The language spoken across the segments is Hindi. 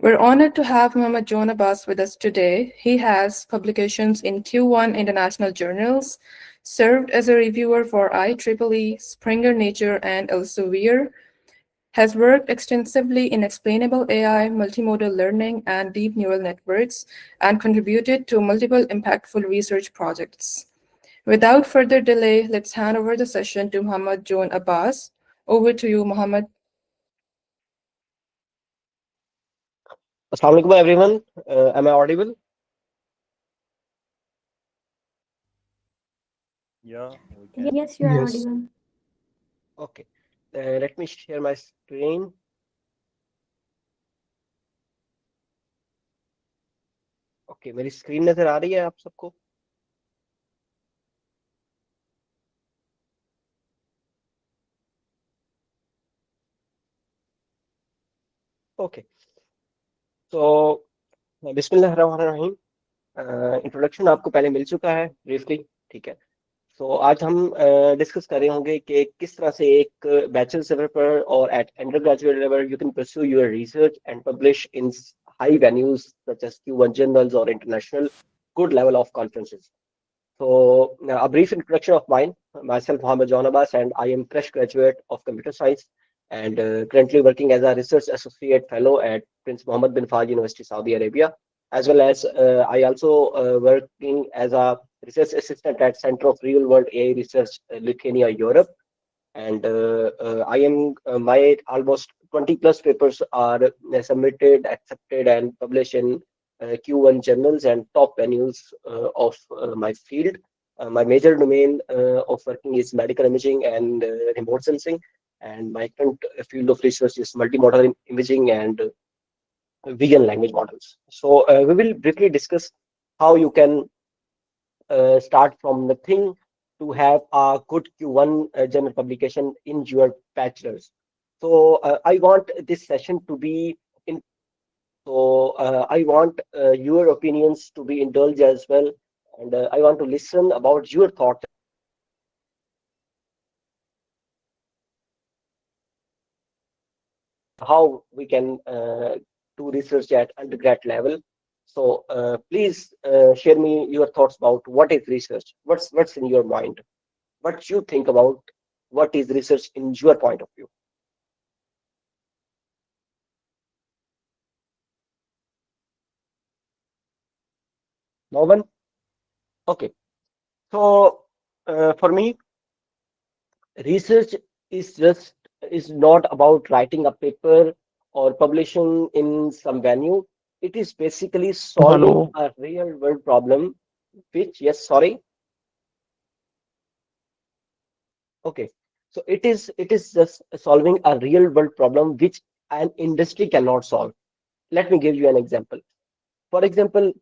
We're honored to have Muhammad John Abbas with us today. He has publications in Q1 international journals, served as a reviewer for IEEE, Springer Nature, and Elsevier, has worked extensively in explainable AI, multimodal learning, and deep neural networks, and contributed to multiple impactful research projects. Without further delay, let's hand over the session to Muhammad John Abbas. Over to you, Muhammad. Assalamu alaikum everyone. Am I audible? Yeah, we can. Yes, you are Yes. audible. Okay. Let me share my screen. Okay, मेरी स्क्रीन नजर आ रही है आप सबको? Okay. So बिस्मिल्लाहिर्रहमानिर्रहीम। इंट्रोडक्शन आपको पहले मिल चुका है ब्रीफली, ठीक है। तो आज हम डिस्कस कर रहे होंगे कि किस तरह से एक बैचलर लेवल पर और at undergraduate level you can pursue your research and publish in high venues such as Q1 journals or international good level of conferences. So, a brief introduction of mine. Myself, Mohammed John Abbas, and I am fresh graduate of computer science and currently working as a research associate fellow at Prince Mohammed bin Fahd University, Saudi Arabia, as well as I also working as a research assistant at Center of Real World AI Research, Lithuania, Europe. And I am my almost 20 plus papers are submitted, accepted, and published in Q1 journals and top venues of my field. My major domain of working is medical imaging and remote sensing, and my current field of research is multimodal imaging and vegan language models. So we will briefly discuss how you can start from nothing to have a good Q1 journal publication in your bachelor's. So I want this session to be in. So I want your opinions to be indulged as well, and I want to listen about your thoughts. How we can do research at undergrad level. So please share me your thoughts about what is research. What's in your mind? What you think about what is research in your point of view? No one? Okay. So for me, research is just is not about writing a paper or publishing in some venue. It is basically solving Hello. a real world problem, which, yes, sorry. Okay. So it is just solving a real world problem which an industry cannot solve. Let me give you an example. For example,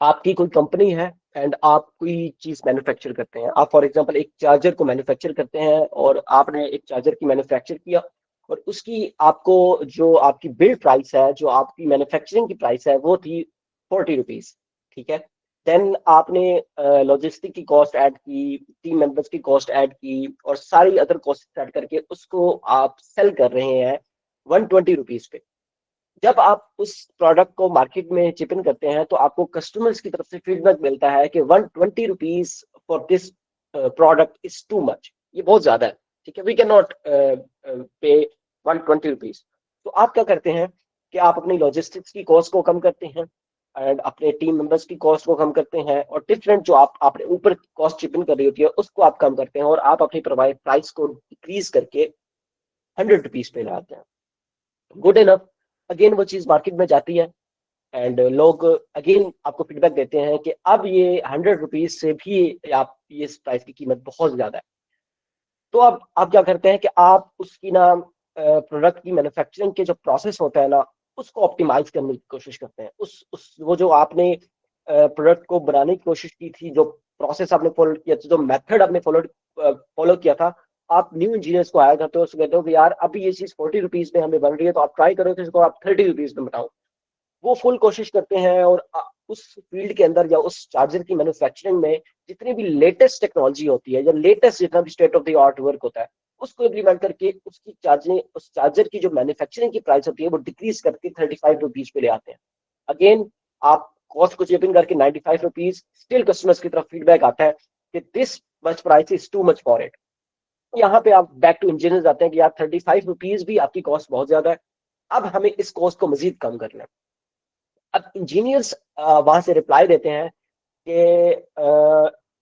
आपकी कोई कंपनी है एंड आप कोई चीज मैन्युफैक्चर करते हैं। आप फॉर एग्जांपल एक चार्जर को मैन्युफैक्चर करते हैं और आपने एक चार्जर की मैन्युफैक्चर किया और उसकी आपको जो आपकी बिल्ड प्राइस है, जो आपकी मैन्युफैक्चरिंग की प्राइस है, वो थी 40 रुपीज, ठीक है। देन आपने लॉजिस्टिक की कॉस्ट ऐड की, टीम मेंबर्स की कॉस्ट ऐड की और सारी अदर कॉस्ट ऐड करके उसको आप सेल कर रहे हैं 120 रुपीज पे। जब आप उस प्रोडक्ट को मार्केट में चिप इन करते हैं तो आपको कस्टमर्स की तरफ से फीडबैक मिलता है कि 120 rupees for this product is too much, ये बहुत ज्यादा है, ठीक है, वी कैन नॉट पे 120 रुपीज। तो आप क्या करते हैं कि आप अपनी लॉजिस्टिक्स की कॉस्ट को कम करते हैं एंड अपने टीम मेंबर्स की कॉस्ट को कम करते हैं और डिफरेंट जो आप आपने ऊपर कॉस्ट चिप इन कर रही होती है उसको आप कम करते हैं और आप अपनी प्रोवाइड प्राइस को डिक्रीज करके 100 रुपीज पे लाते हैं। Good enough. अगेन वो चीज मार्केट में जाती है एंड लोग अगेन आपको फीडबैक देते हैं कि अब ये 100 रुपीज से भी आप ये इस प्राइस की कीमत बहुत ज्यादा है। तो अब आप क्या करते हैं कि आप उसकी ना प्रोडक्ट की मैन्युफैक्चरिंग के जो प्रोसेस होता है ना उसको ऑप्टिमाइज करने की कोशिश करते हैं। उस वो जो आपने प्रोडक्ट को बनाने की कोशिश की थी, जो प्रोसेस आपने फॉलो किया था, जो मेथड आपने फॉलो किया था, आप न्यू इंजीनियर्स को हायर करते हो, उसको कहते हो कि यार अभी ये चीज 40 रुपीज में हमें बन रही है तो आप ट्राई करो कि इसको आप 30 रुपीज में बनाओ। वो फुल कोशिश करते हैं और उस फील्ड के अंदर या उस चार्जर की मैन्युफैक्चरिंग में जितनी भी लेटेस्ट टेक्नोलॉजी होती है या लेटेस्ट जितना भी state of the art work होता है उसको इम्प्लीमेंट करके उसकी चार्जिंग, उस चार्जर की जो मैन्युफैक्चरिंग की प्राइस होती है वो डिक्रीज करके 35 रुपीज पे ले आते हैं। अगेन आप कॉस्ट को चेपिंग करके 95 रुपीज, स्टिल कस्टमर्स की तरफ फीडबैक आता है कि this much price is too much for it. यहाँ पे आप बैक टू इंजीनियर जाते हैं कि यार 35 रुपीज भी आपकी कॉस्ट बहुत ज्यादा है, अब हमें इस कॉस्ट को मजीद कम करना है। अब इंजीनियर्स वहां से रिप्लाई देते हैं कि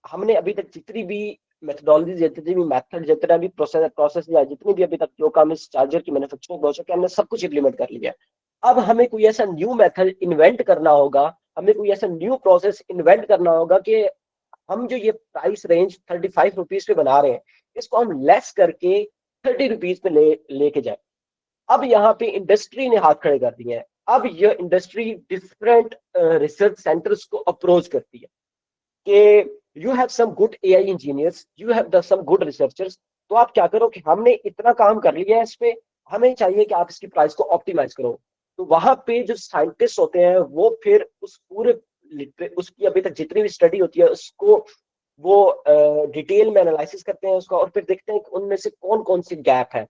हमने अभी तक जितनी भी मेथडोलॉजी, जितनी भी मेथड, जितना भी प्रोसेस या जितनी भी अभी तक जो काम इस चार्जर की मैन्युफैक्चरिंग हो सके हमने सब कुछ इम्प्लीमेंट कर लिया है। अब हमें कोई ऐसा न्यू मेथड इन्वेंट करना होगा, हमें कोई ऐसा न्यू प्रोसेस इन्वेंट करना होगा कि हम जो ये प्राइस रेंज 35 रुपीज पे बना रहे हैं इसको हम लेस करके 30 रुपीज पे लेके जाए। अब यहाँ पे इंडस्ट्री ने हाथ खड़े कर दिए हैं। अब ये इंडस्ट्री डिफरेंट रिसर्च सेंटर्स को अप्रोच करती है कि you have some good AI engineers, you have some good researchers, तो आप क्या करो कि हमने इतना काम कर लिया है इस पे, हमें चाहिए कि आप इसकी प्राइस को ऑप्टिमाइज करो। तो वहां पे जो साइंटिस्ट होते हैं वो फिर उस पूरे उसकी अभी तक जितनी भी स्टडी होती है उसको वो डिटेल में एनालिसिस करते हैं उसका, और फिर देखते हैं कि उनमें से कौन कौन सी गैप है,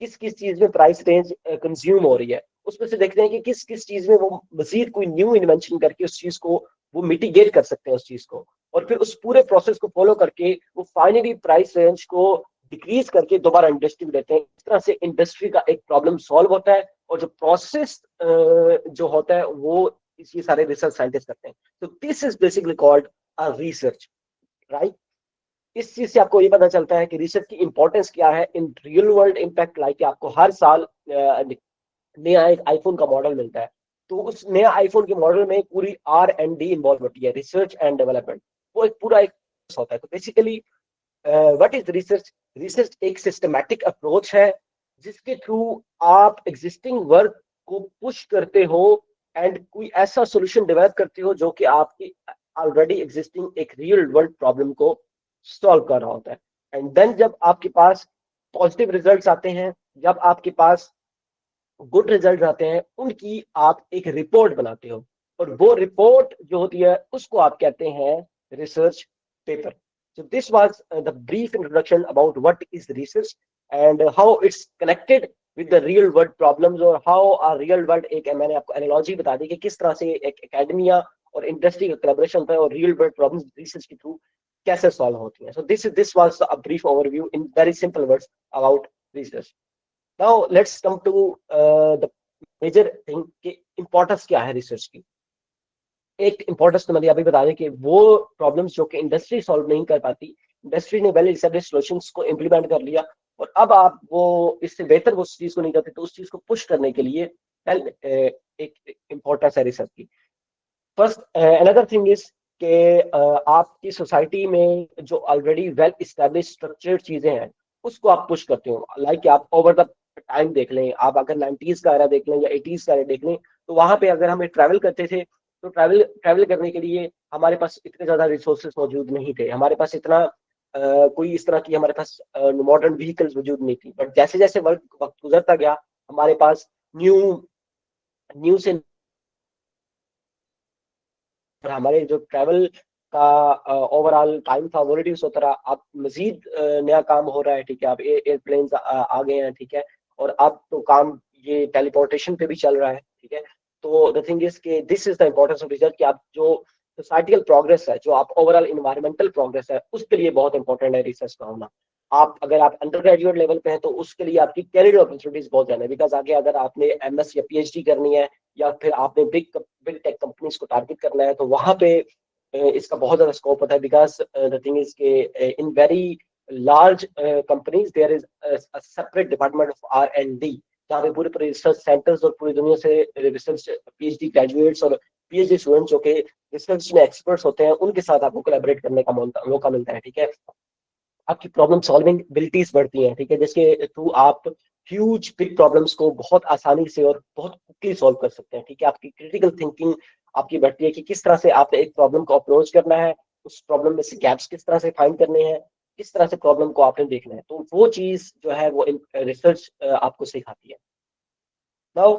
किस किस चीज में प्राइस रेंज कंज्यूम हो रही है, उसमें से देखते हैं कि किस किस चीज में वो मजीद कोई न्यू इन्वेंशन करके उस चीज को वो मिटिगेट कर सकते हैं उस चीज को, और फिर उस पूरे प्रोसेस को फॉलो करके वो फाइनली प्राइस रेंज को डिक्रीज करके दोबारा इंडस्ट्री को देते हैं। इस तरह से इंडस्ट्री का एक प्रॉब्लम सॉल्व होता है, और जो प्रोसेस जो होता है वो ये सारे रिसर्च साइंटिस्ट करते हैं। तो this is basically called a research, right. इस चीज से आपको ये पता चलता है कि रिसर्च की इंपॉर्टेंस क्या है in real world impact. Like आपको हर साल नया एक आईफोन का मॉडल मिलता है, तो उस नया आईफोन के मॉडल में पूरी R&D इन्वॉल्व होती है, रिसर्च एंड डेवलपमेंट, वो एक पूरा एक होता है। तो basically what is research? Research एक सिस्टमैटिक अप्रोच है जिसके थ्रू आप एग्जिस्टिंग वर्क को पुश करते हो एंड कोई ऐसा सोल्यूशन डेवलप करते हो जो कि आपकी ऑलरेडी एग्जिस्टिंग एक रियल वर्ल्ड प्रॉब्लम को सॉल्व कर रहा होता है। एंड देन जब आपके पास पॉजिटिव रिजल्ट्स आते हैं, जब आपके पास गुड रिजल्ट आते हैं, उनकी आप एक रिपोर्ट बनाते हो, और वो रिपोर्ट जो होती है उसको आप कहते हैं research paper. So this was the brief introduction about what is research and how it's connected with the real world problems, और how a real world एक मैंने आपको एनालॉजी बता दी कि किस तरह से एक एकेडमिया और इंडस्ट्री का कोलैबोरेशन होता है और रियल वर्ल्ड प्रॉब्लम्स रिसर्च के थ्रू कैसे सॉल्व होती हैं। So this was a brief overview in very simple words about research. Now let's come to the major thing कि इम्पोर्टेंस क्या है रिसर्च की। एक इम्पोर्टेंस तो मैंने अभी बता दें कि वो प्रॉब्लम्स जो कि इंडस्ट्री सॉल्व नहीं कर पाती, इंडस्ट्री ने वेल एस्टैब्लिश्ड सॉल्यूशंस को इम्प्लीमेंट कर लिया, और अब आप वो इससे बेहतर वो चीज को नहीं करते, तो उस चीज को पुश करने के लिए एक इम्पोर्टेंस है रिसर्च की। फर्स्ट अनदर थिंग इज कि आपकी सोसाइटी में जो ऑलरेडी वेल इस्टेब्लिश स्ट्रक्चर्ड चीजें हैं उसको आप पुश करते हो। लाइक आप ओवर द टाइम देख लें, आप अगर 90s का एरा देख लें या 80s का एरा देख लें, तो वहां पे अगर हमें ट्रैवल करते थे तो ट्रैवल करने के लिए हमारे पास इतने ज्यादा रिसोर्सेज मौजूद नहीं थे, हमारे पास इतना कोई इस तरह की हमारे पास मॉडर्न व्हीकल्स मौजूद नहीं थी। बट जैसे जैसे वक्त गुजरता गया हमारे पास न्यू न्यू से हमारे जो ट्रैवल का ओवरऑल टाइम था वो रिड्यूस होता रहा। अब मजीद नया काम हो रहा है, ठीक है, अब एयरप्लेन आ गए हैं, ठीक है, और अब तो काम ये टेलीपोर्टेशन पे भी चल रहा है, ठीक है। तो द थिंग इज के this is the importance of research कि आप जो सोसाइटिकल प्रोग्रेस है, जो आप ओवरऑल इन्वायरमेंटल प्रोग्रेस है, उसके लिए बहुत इंपॉर्टेंट है रिसर्च का होना। आप अगर आप अंडर ग्रेजुएट लेवल पे हैं तो उसके लिए आपकी कैरियर अपॉर्चुनिटीज बहुत ज्यादा है, बिकॉज आगे अगर आपने MS या PhD करनी है या फिर आपने बिग टेक कंपनीज को टारगेट करना है तो वहां पे इसका बहुत ज्यादा स्कोप होता है। बिकॉज द थिंग इज के in very large companies there is separate department of R&D, जहाँ पे पूरे पूरे रिसर्च सेंटर्स और पूरी दुनिया से रिसर्च PhD ग्रेजुएट्स और PhD स्टूडेंट्स जो के रिसर्च में एक्सपर्ट्स होते हैं उनके साथ आपको कोलैबोरेट करने का मौका मिलता है, ठीक है। आपकी प्रॉब्लम सॉल्विंग एबिलिटीज बढ़ती हैं, ठीक है, जिसके थ्रू आप ह्यूज बिग प्रॉब्लम्स को बहुत आसानी से और बहुत क्विकली सॉल्व कर सकते हैं, ठीक है। आपकी क्रिटिकल थिंकिंग आपकी बढ़ती है कि किस तरह से आपने एक प्रॉब्लम को अप्रोच करना है, उस प्रॉब्लम में से गैप्स किस तरह से फाइंड करने हैं, किस तरह से प्रॉब्लम को आपने देखना है, तो वो चीज जो है वो रिसर्च आपको सिखाती है। नाउ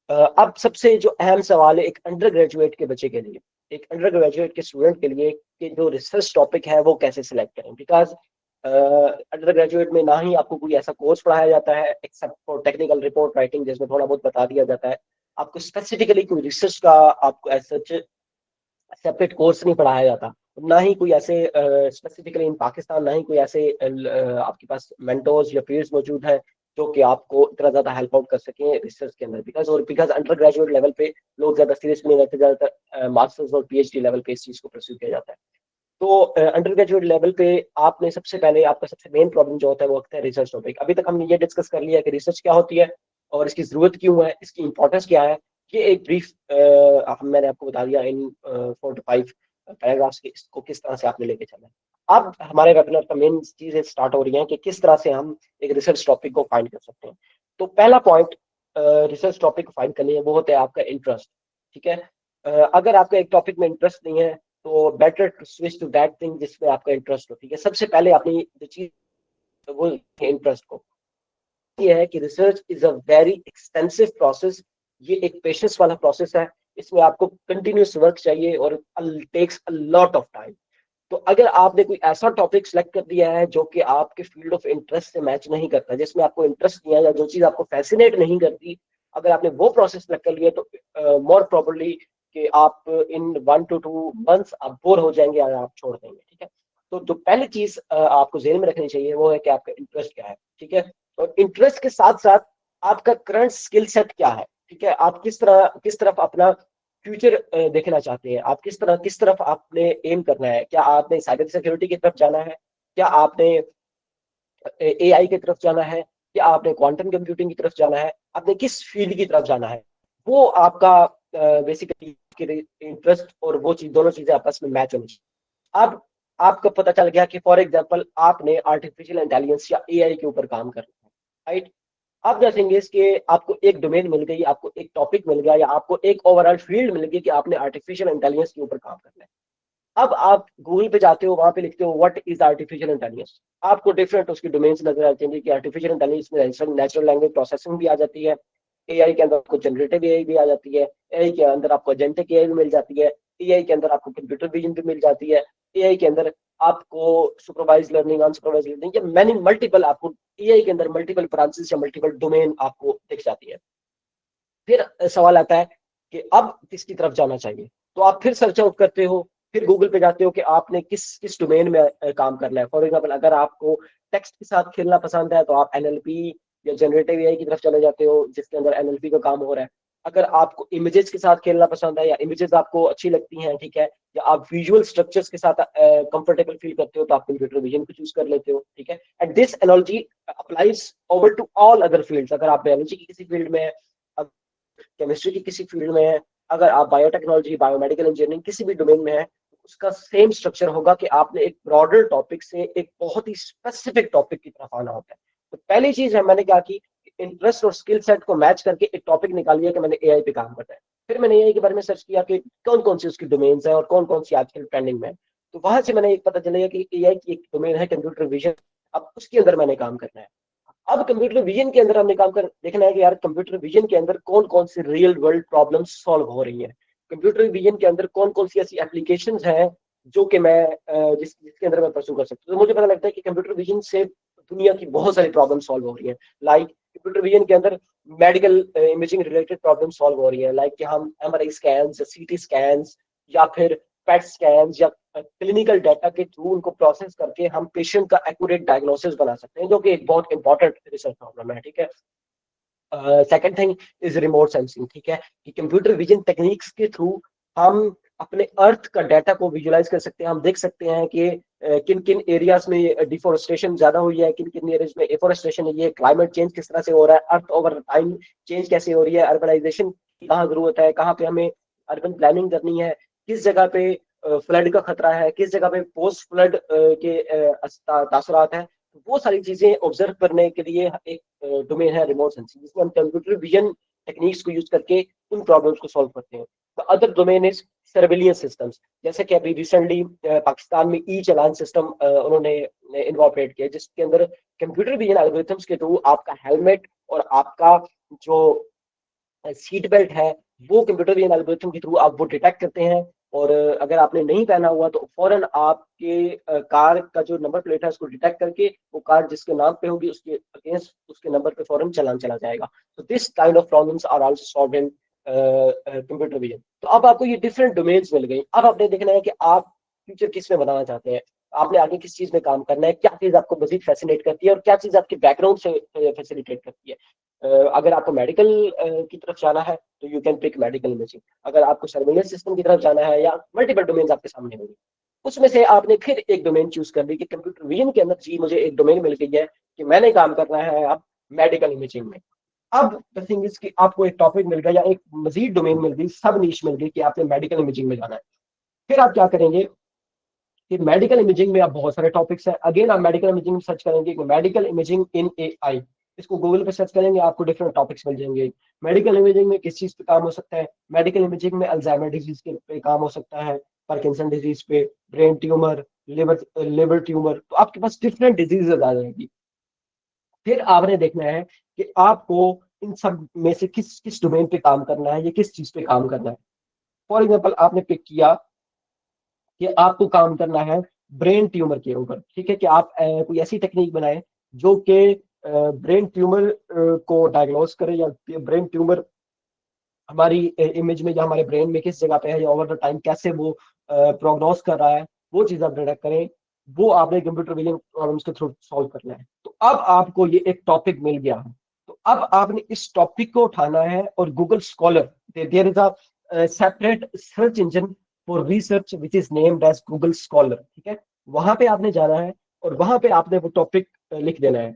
अब सबसे जो अहम सवाल है एक अंडर ग्रेजुएट के बच्चे के लिए, एक अंडर ग्रेजुएट के स्टूडेंट के लिए, कि जो रिसर्च टॉपिक है वो कैसे सिलेक्ट करें। बिकॉज अंडर ग्रेजुएट में ना ही आपको कोई ऐसा कोर्स पढ़ाया जाता है except for technical report writing, जिसमें थोड़ा बहुत बता दिया जाता है। आपको स्पेसिफिकली कोई रिसर्च का आपको ऐसा सेपरेट कोर्स नहीं पढ़ाया जाता। ना ही कोई ऐसे स्पेसिफिकली इन पाकिस्तान, ना ही कोई ऐसे आपके पास मेंटोर्स या पीयर्स मौजूद है जो कि आपको इतना ज्यादा हेल्प आउट कर सकें रिसर्च के अंदर, बिकॉज अंडर ग्रेजुएट लेवल पे लोग ज्यादा सीरियस नहीं रहते, ज्यादातर मास्टर्स और पीएचडी लेवल पे इस चीज को परस्यू किया जाता है। तो अंडर ग्रेजुएट लेवल पे आपने सबसे पहले आपका सबसे मेन प्रॉब्लम जो होता है वो होता है रिसर्च टॉपिक। अभी तक हमने ये डिस्कस कर लिया कि रिसर्च क्या होती है और इसकी जरूरत क्यों है, इसकी इंपॉर्टेंस क्या है। ये एक ब्रीफ मैंने आपको बता दिया इन 4 to 5 पैराग्राफ्स की, इसको किस तरह से आपने लेके चलना है। अब हमारे वेबिनार का मेन चीजें स्टार्ट हो रही हैं कि किस तरह से हम एक रिसर्च टॉपिक को फाइंड कर सकते हैं। तो पहला पॉइंट रिसर्च टॉपिक को फाइंड करने है वो होता है आपका इंटरेस्ट। ठीक है, अगर आपका एक टॉपिक में इंटरेस्ट नहीं है तो better to switch to that thing जिसमें आपका इंटरेस्ट हो। ठीक है, सबसे पहले अपनी जो चीज वो इंटरेस्ट को, ये है कि research is a very extensive process. ये एक पेशेंस वाला प्रोसेस है, इसमें आपको कंटिन्यूस वर्क चाहिए और takes a lot of time. तो अगर आपने कोई ऐसा टॉपिक सेलेक्ट कर दिया है जो कि आपके फील्ड ऑफ इंटरेस्ट से मैच नहीं करता, जिसमें आपको इंटरेस्ट नहीं है या जो चीज आपको फैसिनेट नहीं करती, अगर आपने वो प्रोसेस सेलेक्ट कर लिया तो मोर प्रोबेबली कि आप इन 1 to 2 months आप बोर हो जाएंगे या आप छोड़ देंगे। ठीक है, तो जो पहली चीज आपको जेहन में रखनी चाहिए वो है कि आपका इंटरेस्ट क्या है। ठीक है, और इंटरेस्ट के साथ साथ आपका करंट स्किल सेट क्या है। ठीक है, आप किस तरफ अपना फ्यूचर देखना चाहते हैं, आप किस तरफ आपने एम करना है। क्या आपने साइबर सिक्योरिटी की तरफ जाना है, क्या आपने एआई की तरफ जाना है, क्या आपने क्वांटम कंप्यूटिंग की तरफ जाना है, आपने किस फील्ड की तरफ जाना है। वो आपका बेसिकली इंटरेस्ट और वो चीज, दोनों चीजें आपस में मैच होनी चाहिए। अब आपको पता चल गया कि फॉर एग्जांपल आपने आर्टिफिशियल इंटेलिजेंस या एआई के ऊपर काम करना है, राइट। अब द थिंग इज कि आपको एक डोमेन मिल गई, आपको एक टॉपिक मिल गया या आपको एक ओवरऑल फील्ड मिल गई कि आपने आर्टिफिशियल इंटेलिजेंस के ऊपर काम करना है। अब आप गूगल पे जाते हो, वहां पे लिखते हो व्हाट इज आर्टिफिशियल इंटेलिजेंस, आपको डिफरेंट उसकी डोमेन्स नजर आते हैं कि आर्टिफिशियल इंटेलिजेंस में नेचुरल लैंग्वेज प्रोसेसिंग भी आ जाती है, एआई के अंदर आपको जनरेटिव एआई भी आ जाती है, एआई के अंदर आपको एजेंटिक एआई भी मिल जाती है, एआई के अंदर आपको कंप्यूटर विजन भी मिल जाती है, एआई के अंदर आपको सुपरवाइज लर्निंग, अनसुपरवाइज लर्निंग या मैनी मल्टीपल, आपको एआई के अंदर मल्टीपल ब्रांचेस या मल्टीपल डोमेन आपको दिख जाती है। फिर सवाल आता है कि अब किसकी तरफ जाना चाहिए, तो आप फिर सर्च आउट करते हो, फिर गूगल पे जाते हो कि आपने किस किस डोमेन में काम करना है। फॉर एग्जाम्पल अगर आपको टेक्स्ट के साथ खेलना पसंद है तो आप एनएलपी या जनरेटिव एआई की तरफ चले जाते हो जिसके अंदर एनएलपी का काम हो रहा है। अगर आपको इमेजेस के साथ खेलना पसंद है या इमेजेस आपको अच्छी लगती हैं, ठीक है, या आप विजुअल स्ट्रक्चर्स के साथ कंफर्टेबल फील करते हो तो आप कंप्यूटर विजन को चूज कर लेते हो। ठीक है, and this analogy applies over to all other fields. अगर आप बायोलॉजी की किसी फील्ड में है, केमिस्ट्री की किसी फील्ड में है, अगर आप बायोटेक्नोलॉजी, बायोमेडिकल इंजीनियरिंग किसी भी डोमेन में है, उसका सेम स्ट्रक्चर होगा कि आपने एक ब्रॉडर टॉपिक से एक बहुत ही स्पेसिफिक टॉपिक की तरफ आना होता है। तो पहली चीज है मैंने क्या की, इंटरेस्ट और स्किल सेट को मैच करके एक टॉपिक निकाल लिया कि मैंने एआई पे काम करना है। फिर मैंने एआई के बारे में सर्च किया कि कौन कौन सी उसकी डोमेन्स है और कौन कौन सी आजकल ट्रेंडिंग में है। तो वहां से मैंने एक पता चला कि एआई की एक डोमेन है कंप्यूटर विजन, अब उसके अंदर मैंने काम करना है। अब कंप्यूटर विजन के अंदर हमने काम कर देखना है कि यार कंप्यूटर विजन के अंदर कौन कौन सी रियल वर्ल्ड प्रॉब्लम्स सॉल्व हो रही हैं, कंप्यूटर विजन के अंदर कौन कौन सी ऐसी एप्लीकेशंस हैं जो कि मैं जिसके अंदर मैं परस्यू कर सकता हूँ। तो मुझे पता लगता है कि कंप्यूटर विजन से दुनिया की बहुत सारी प्रॉब्लम सॉल्व हो रही है। लाइक कंप्यूटर विजन के अंदर medical imaging related problem solve हो रही है, लाइक कि हम एमआरआई स्कैन्स, सीटी स्कैन्स या फिर पेट स्कैन्स या क्लिनिकल डाटा के थ्रू उनको प्रोसेस करके हम पेशेंट का एक्यूरेट डायग्नोसिस बना सकते हैं, जो कि एक बहुत इंपॉर्टेंट रिसर्च प्रॉब्लम है। ठीक है, second thing is remote sensing. ठीक है, कि कंप्यूटर विजन टेक्निक्स के थ्रू हम अपने अर्थ का डाटा को विजुलाइज कर सकते हैं। हम देख सकते हैं कि किन किन एरियाज में डिफोरेस्टेशन ज्यादा हुई है, किन किन एरियाज में एफोरेस्टेशन है, ये क्लाइमेट चेंज किस तरह से हो रहा है, अर्थ ओवर टाइम चेंज कैसे हो रही है, अर्बनाइजेशन की कहाँ जरूरत है, कहाँ पे हमें अर्बन प्लानिंग करनी है, किस जगह पे फ्लड का खतरा है, किस जगह पे पोस्ट फ्लड के तासुरात है। वो सारी चीजें ऑब्जर्व करने के लिए एक डोमेन है रिमोट सेंसिंग, जिसमें हम कंप्यूटर विजन टेक्निक्स को यूज करके उन प्रॉब्लम्स को सॉल्व करते हैं। The other domain is surveillance systems, जैसे कि अभी रिसेंटली पाकिस्तान में ई चालान सिस्टम उन्होंने इनकॉर्पोरेट किया, जिसके अंदर कंप्यूटर विजन एल्गोरिथम्स के थ्रू आपका हेलमेट और आपका जो सीट बेल्ट है वो कंप्यूटर विजन एल्गोरिथम के थ्रू आप वो डिटेक्ट करते हैं और अगर आपने नहीं पहना हुआ तो फौरन आपके कार का जो नंबर प्लेट है उसको डिटेक्ट करके वो कार जिसके नाम पे होगी उसके अगेंस्ट उसके नंबर पे फौरन चालान चला जाएगा। तो this kind of problems are also solved in computer vision. तो अब आपको ये डिफरेंट डोमेन्स मिल गई। अब आपने देखना है कि आप फ्यूचर किस में बनाना चाहते हैं, आपने आगे किस चीज में काम करना है, क्या चीज आपको मजीद फैसिनेट करती है और क्या चीज आपके बैकग्राउंड से फैसिलिटेट करती है। अगर आपको मेडिकल की तरफ जाना है तो you can pick medical imaging. अगर आपको सर्वेलेंस सिस्टम की तरफ जाना है या मल्टीपल डोमेन आपके सामने होंगे, उसमें से आपने फिर एक डोमेन चूज कर ली कि कंप्यूटर विजन के अंदर जी मुझे एक डोमेन मिल गई है कि मैंने काम करना है अब मेडिकल इमेजिंग में। अब द थिंग इज कि आपको एक टॉपिक मिल गया या एक मजीद डोमेन मिल गई, सब नीश मिल गई कि आपने मेडिकल इमेजिंग में जाना है। फिर आप क्या करेंगे कि मेडिकल इमेजिंग में आप बहुत सारे टॉपिक्स हैं। अगेन आप मेडिकल इमेजिंग में सर्च करेंगे कि मेडिकल इमेजिंग इन एआई, इसको गूगल पे सर्च करेंगे आपको डिफरेंट टॉपिक्स मिल जाएंगे। मेडिकल इमेजिंग में किस चीज पे काम हो सकता है, मेडिकल इमेजिंग में अल्जाइमर डिजीज के पे काम हो सकता है, पार्किंसन डिजीज पे, ब्रेन ट्यूमर, लिवर ट्यूमर, तो आपके पास डिफरेंट डिजीजेज आ जाएगी। फिर आपने देखना है कि आपको इन सब में से किस किस डोमेन पे काम करना है या किस चीज पे काम करना है। फॉर एग्जाम्पल आपने पिक किया कि आपको काम करना है ब्रेन ट्यूमर के ऊपर, ठीक है, कि आप कोई ऐसी टेक्निक बनाए जो कि ब्रेन ट्यूमर को डायग्नोस करे या ब्रेन ट्यूमर हमारी इमेज में या हमारे ब्रेन में किस जगह पे है या ओवर द टाइम कैसे वो प्रोग्नोस कर रहा है, वो चीज आप डिटेक्ट करें। वो आपने कंप्यूटर विजन प्रॉब्लम्स के थ्रू सॉल्व करना है। तो अब आपको ये एक टॉपिक मिल गया है, तो अब आपने इस टॉपिक को उठाना है और Google Scholar, there is a separate search engine for research which is named as Google Scholar, ठीक है। वहां पे आपने जाना है और वहां पे आपने वो टॉपिक लिख देना है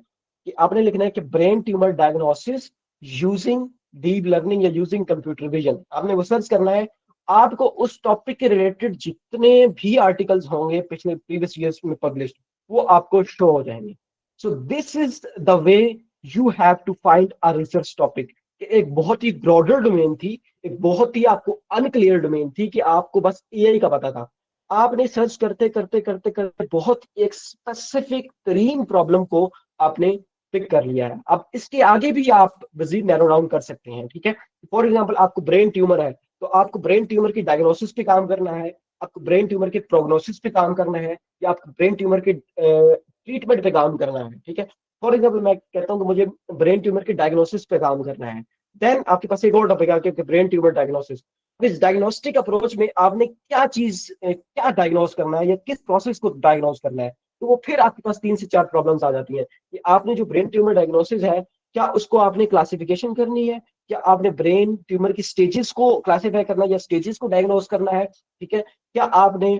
कि आपने लिखना है कि brain tumour diagnosis using deep learning या यूजिंग कंप्यूटर विजन। आपने वो सर्च करना है। आपको उस टॉपिक के रिलेटेड जितने भी आर्टिकल्स होंगे पिछले प्रीवियस ईयर्स में पब्लिश, वो आपको शो हो जाएंगे। So this is the way you have to find a research topic. एक बहुत ही ब्रॉडर डोमेन थी, एक बहुत ही आपको अनक्लियर डोमेन थी कि आपको बस एआई का पता था। आपने सर्च करते करते करते करते बहुत एक स्पेसिफिक तरीन प्रॉब्लम को आपने पिक कर लिया है। अब इसके आगे भी आप मजीद नैरो डाउन कर सकते हैं, ठीक है। फॉर एग्जाम्पल आपको ब्रेन ट्यूमर है तो आपको ब्रेन ट्यूमर की डायग्नोसिस पे काम करना है, आपको ब्रेन ट्यूमर के प्रोग्नोसिस पे काम करना है, या आपको ब्रेन ट्यूमर के ट्रीटमेंट पे काम करना है, ठीक है। फॉर एग्जाम्पल मैं कहता हूँ कि मुझे ब्रेन ट्यूमर के डायग्नोसिस पे काम करना है, देन आपके पास एक और टॉपिक आ गया ब्रेन ट्यूमर डायग्नोसिस। इस डायग्नोस्टिक अप्रोच में आपने क्या चीज क्या डायग्नोस करना है या किस प्रोसेस को डायग्नोस करना है, तो वो फिर आपके पास 3 से 4 प्रॉब्लम्स आ जाती है कि आपने जो ब्रेन ट्यूमर डायग्नोसिस है क्या उसको आपने क्लासिफिकेशन करनी है, क्या आपने ब्रेन ट्यूमर की स्टेजेस को क्लासिफाई करना है या स्टेजेस को डायग्नोस करना है, ठीक है। क्या आपने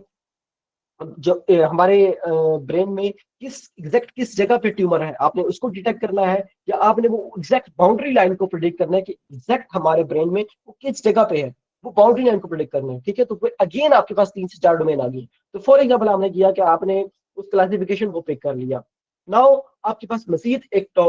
जो हमारे ब्रेन में किस जगह पे ट्यूमर है आपने उसको डिटेक्ट करना है, या आपने वो एग्जैक्ट बाउंड्री लाइन को प्रिडिक्ट करना है कि एग्जैक्ट हमारे ब्रेन में वो किस जगह पे है, वो बाउंड्री लाइन को प्रिडिक्ट करना है, ठीक है। तो अगेन आपके पास 3 से 4 डोमेन आ गई। तो फॉर एग्जाम्पल आपने किया कि आपने उस क्लासिफिकेशन को पिक कर लिया। नाउ आपके पास मजीद एक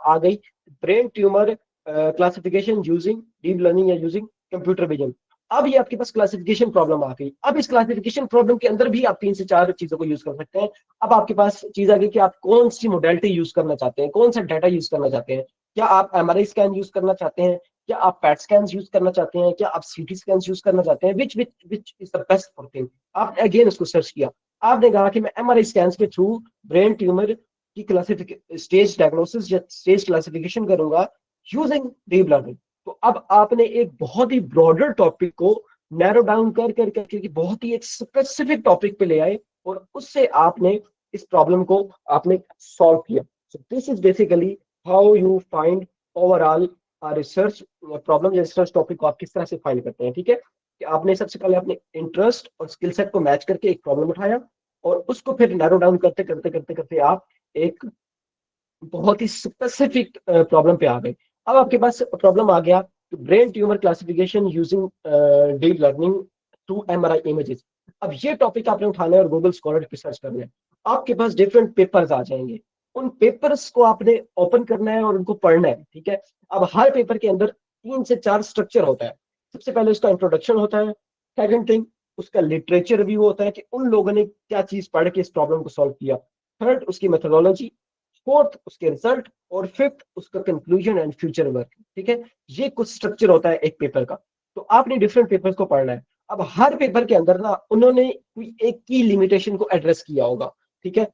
आ गई brain tumour classification using deep learning या यूजिंग कंप्यूटर विजन। अब ये आपके पास क्लासिफिकेशन प्रॉब्लम आ गई। अब इस क्लासिफिकेशन प्रॉब्लम के अंदर भी आप 3 से 4 चीजों को यूज कर सकते हैं। अब आपके पास चीज आ गई कि आप कौन सी मोडेलिटी यूज करना चाहते हैं, कौन सा डाटा यूज करना चाहते हैं। क्या आप एमआरआई स्कैन यूज करना चाहते हैं, क्या आप पैट स्कैन यूज करना चाहते हैं, क्या आप सीटी स्कैन यूज करना चाहते हैं, which is the best for thing. आपने अगेन उसको सर्च किया, आपने कहा कि मैं एमआरआई स्कैन के थ्रू ब्रेन ट्यूमर की क्लासिफिकेशन स्टेज डायग्नोसिस या स्टेज क्लासिफिकेशन करूंगा यूजिंग डीप लर्निंग। तो अब आपने एक बहुत ही ब्रॉडर टॉपिक को नैरो डाउन कर कर करके बहुत ही एक स्पेसिफिक टॉपिक पे ले आए और उससे आपने इस प्रॉब्लम को आपने सॉल्व किया। सो this is basically how you find overall research problem या रिसर्च टॉपिक को आप किस तरह से फाइंड करते हैं, ठीक है। कि आपने सबसे पहले अपने इंटरेस्ट और स्किल सेट को मैच करके एक प्रॉब्लम उठाया और उसको फिर नैरो डाउन करते करते करते करते आप एक बहुत ही स्पेसिफिक प्रॉब्लम पे आ गए। अब आपके पास प्रॉब्लम आ गया brain tumour classification using deep learning to MRI images. अब ये टॉपिक आपने उठाना है और गूगल स्कॉलर पे सर्च करना है। आपके पास डिफरेंट पेपर्स आ जाएंगे, उन पेपर्स को आपने ओपन करना है और उनको पढ़ना है, ठीक है। अब हर पेपर के अंदर 3 से 4 स्ट्रक्चर होता है। सबसे पहले उसका इंट्रोडक्शन होता है, सेकंड थिंग उसका लिटरेचर रिव्यू होता है कि उन लोगों ने क्या चीज पढ़ के इस प्रॉब्लम को सॉल्व किया, थर्ड उसकी मेथोडोलॉजी, फोर्थ उसके रिजल्ट, और फिफ्थ उसका कंक्लूजन एंड फ्यूचर वर्क, ठीक है। ये कुछ स्ट्रक्चर होता है एक पेपर का। तो आपने डिफरेंट पेपर्स को पढ़ना है। अब हर पेपर के अंदर ना उन्होंने कोई एक की लिमिटेशन को एड्रेस किया होगा, ठीक है।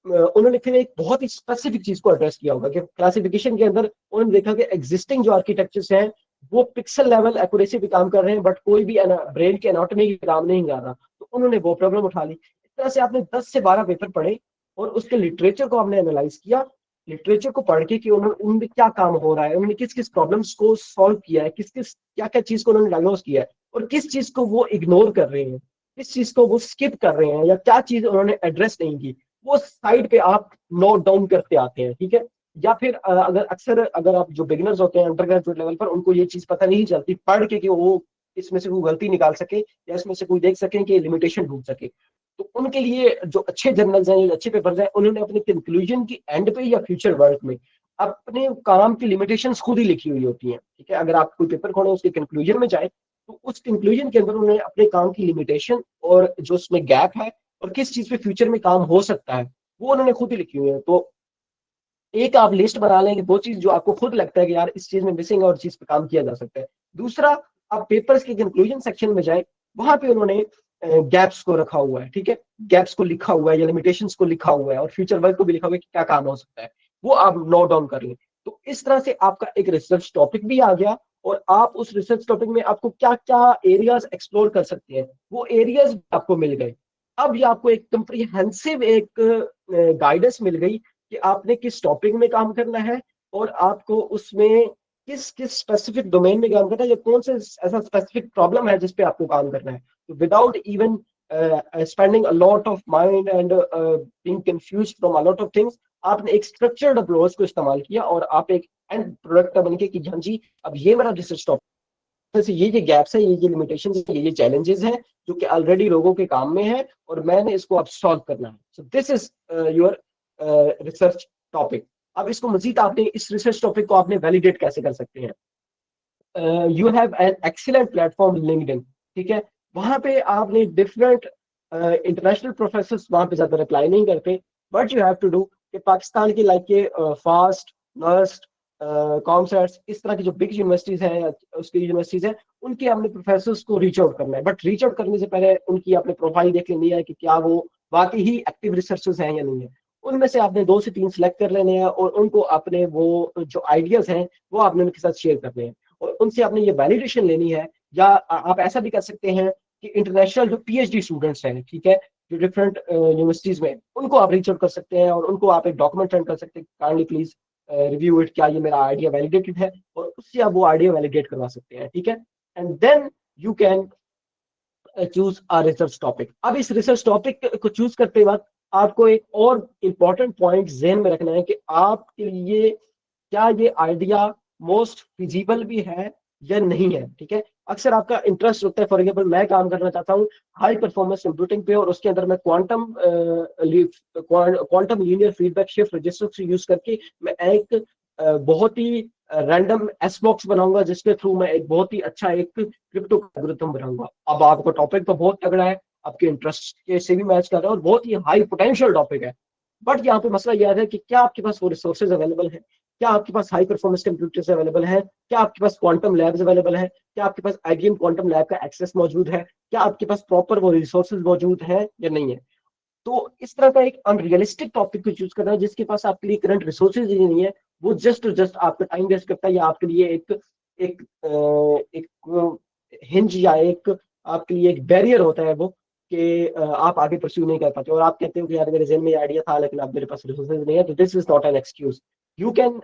उन्होंने फिर एक बहुत ही स्पेसिफिक चीज को एड्रेस किया होगा कि क्लासिफिकेशन के अंदर उन्होंने देखा कि एग्जिस्टिंग जो आर्किटेक्चर्स हैं वो पिक्सल लेवल एक्यूरेसी पे काम कर रहे हैं, बट कोई भी ब्रेन के एनाटॉमी की काम नहीं कर रहा, तो उन्होंने वो प्रॉब्लम उठा ली। इस तरह से आपने 10 से 12 पेपर पढ़े और उसके लिटरेचर को आपने एनालाइज किया, लिटरेचर को पढ़ के कि उन्होंने उनमें क्या काम हो रहा है, उन्होंने किस किस प्रॉब्लम्स को सॉल्व किया है, किस किस क्या क्या चीज को उन्होंने डायग्नोस किया है, और किस चीज को वो इग्नोर कर रहे हैं, किस चीज को वो स्किप कर रहे हैं, या क्या चीज उन्होंने एड्रेस नहीं की, वो साइड पे आप नोट डाउन करते आते हैं, ठीक है। या फिर अगर आप जो बिगिनर्स होते हैं अंडर ग्रेजुएट लेवल पर, उनको ये चीज पता नहीं चलती पढ़ के कि वो इसमें से कोई गलती निकाल सके या इसमें से कोई देख सके कि लिमिटेशन ढूंढ सके, तो उनके लिए जो अच्छे जर्नल्स हैं, अच्छे पेपर्स हैं, उन्होंने अपने कंक्लूजन की एंड पे या फ्यूचर वर्क में अपने काम की लिमिटेशंस खुद ही लिखी हुई होती हैं, ठीक है। अगर आप कोई पेपर खोलें उसके कंक्लूजन में जाए तो उस कंक्लूजन के अंदर उन्होंने अपने काम की लिमिटेशन और जो उसमें गैप है और किस चीज पे फ्यूचर में काम हो सकता है वो उन्होंने खुद ही लिखी हुई है। तो एक आप लिस्ट बना लेंगे वो चीज जो आपको खुद लगता है कि यार इस चीज में मिसिंग है और चीज पे काम किया जा सकता है। दूसरा, आप पेपर्स के कंक्लूजन सेक्शन में जाए, वहां पे उन्होंने गैप्स को रखा हुआ है, ठीक है, गैप्स को लिखा हुआ है या लिमिटेशंस को लिखा हुआ है और फ्यूचर वर्क को भी लिखा हुआ है कि क्या काम हो सकता है, वो आप नोट डाउन कर लें। तो इस तरह से आपका एक रिसर्च टॉपिक भी आ गया और आप उस रिसर्च टॉपिक में आपको क्या क्या एरियाज एक्सप्लोर कर सकते हैं वो एरियाज आपको मिल गए। अब ये आपको एक कंप्रीहेंसिव एक गाइडेंस मिल गई कि आपने किस टॉपिक में काम करना है और आपको उसमें किस किस स्पेसिफिक डोमेन में काम करना है या कौन से ऐसा स्पेसिफिक प्रॉब्लम है जिस पे आपको काम करना है। तो without even spending a lot of mind and being confused from a lot of things, आपने एक स्ट्रक्चर्ड अप्रोच को इस्तेमाल किया और आप एक एंड प्रोडक्ट बन के कि हाँ जी अब ये मेरा रिसर्च टॉपिक से ये गैप्स है, ये लिमिटेशन है, ये चैलेंजेस हैं जो कि ऑलरेडी लोगों के काम में है और मैंने इसको अब सॉल्व करना है। सो this is your research topic. अब इसको मजीद आपने इस रिसर्च टॉपिक को आपने वैलिडेट कैसे कर सकते हैं। You have an excellent platform LinkedIn, ठीक है। वहां पे आपने डिफरेंट इंटरनेशनल प्रोफेसर वहां पे ज्यादा रिप्लाई नहीं करते, but you have to do कि पाकिस्तान की लाइक के फास्ट, नर्स्ट, कॉमसर्ट्स, इस तरह की जो बिग यूनिवर्सिटीज हैं उसकी यूनिवर्सिटीज हैं उनके अपने प्रोफेसर्स को रीच आउट करना है। बट रीच आउट करने से पहले उनकी अपने प्रोफाइल देख लेनी है कि क्या वो वाकई ही एक्टिव रिसर्चर्स हैं या नहीं है। उनमें से आपने 2 से 3 सिलेक्ट कर लेने हैं और उनको अपने वो जो आइडियाज हैं वो आपने उनके साथ शेयर करने हैं और उनसे आपने ये वैलिडेशन लेनी है। या आप ऐसा भी कर सकते हैं कि इंटरनेशनल जो पीएचडी स्टूडेंट्स हैं, ठीक है, जो डिफरेंट यूनिवर्सिटीज में, उनको आप रीच आउट कर सकते हैं और उनको आप एक डॉक्यूमेंट सेंड कर सकते हैं, काइंडली प्लीज रिव्यू इट, क्या ये मेरा आइडिया वैलिडेटेड है, और उससे आप वो आइडिया वैलिडेट करवा सकते हैं, ठीक है। And then you can choose a research topic. अब इस रिसर्च टॉपिक को चूज करते वक्त आपको एक और इम्पॉर्टेंट पॉइंट ज़हन में रखना है कि आपके लिए क्या ये आइडिया मोस्ट फिजिबल भी है या नहीं है, ठीक है। अक्सर आपका इंटरेस्ट होता है, फॉर एग्जाम्पल मैं काम करना चाहता हूँ हाई परफॉर्मेंस कंप्यूटिंग पे और उसके अंदर मैं quantum linear feedback shift register से यूज करके मैं एक बहुत ही रैंडम एस बॉक्स बनाऊंगा जिसके थ्रू मैं एक बहुत ही अच्छा एक क्रिप्टो एल्गोरिथम बनाऊंगा। अब आपका टॉपिक तो बहुत तगड़ा है, आपके इंटरेस्ट के से भी मैच कर रहा है और बहुत ही हाई पोटेंशियल टॉपिक है, बट यहाँ पे मसला यह है कि क्या आपके पास वो रिसोर्सेज अवेलेबल है, क्या आपके पास हाई परफॉर्मेंस कंप्यूटर्स अवेलेबल है, क्या आपके पास क्वांटम लैब्स अवेलेबल है, क्या आपके पास आईबीएम क्वांटम लैब का एक्सेस मौजूद है, क्या आपके पास प्रॉपर वो रिसोर्सेज मौजूद है या नहीं है। तो इस तरह का एक अनरियलिस्टिक टॉपिक को चूज करना है जिसके पास आपके लिए करंट रिसोर्सेज ही नहीं है, वो जस्ट आपका टाइम वेस्ट करता है या आपके लिए एक एक हिंज या एक आपके लिए एक बैरियर होता है वो कि आप आगे परस्यू नहीं कर पाते और आप कहते हो कि यार मेरे जेहन में आइडिया था लेकिन अब मेरे पास रिसोर्सेज नहीं है। तो this is not an excuse, you can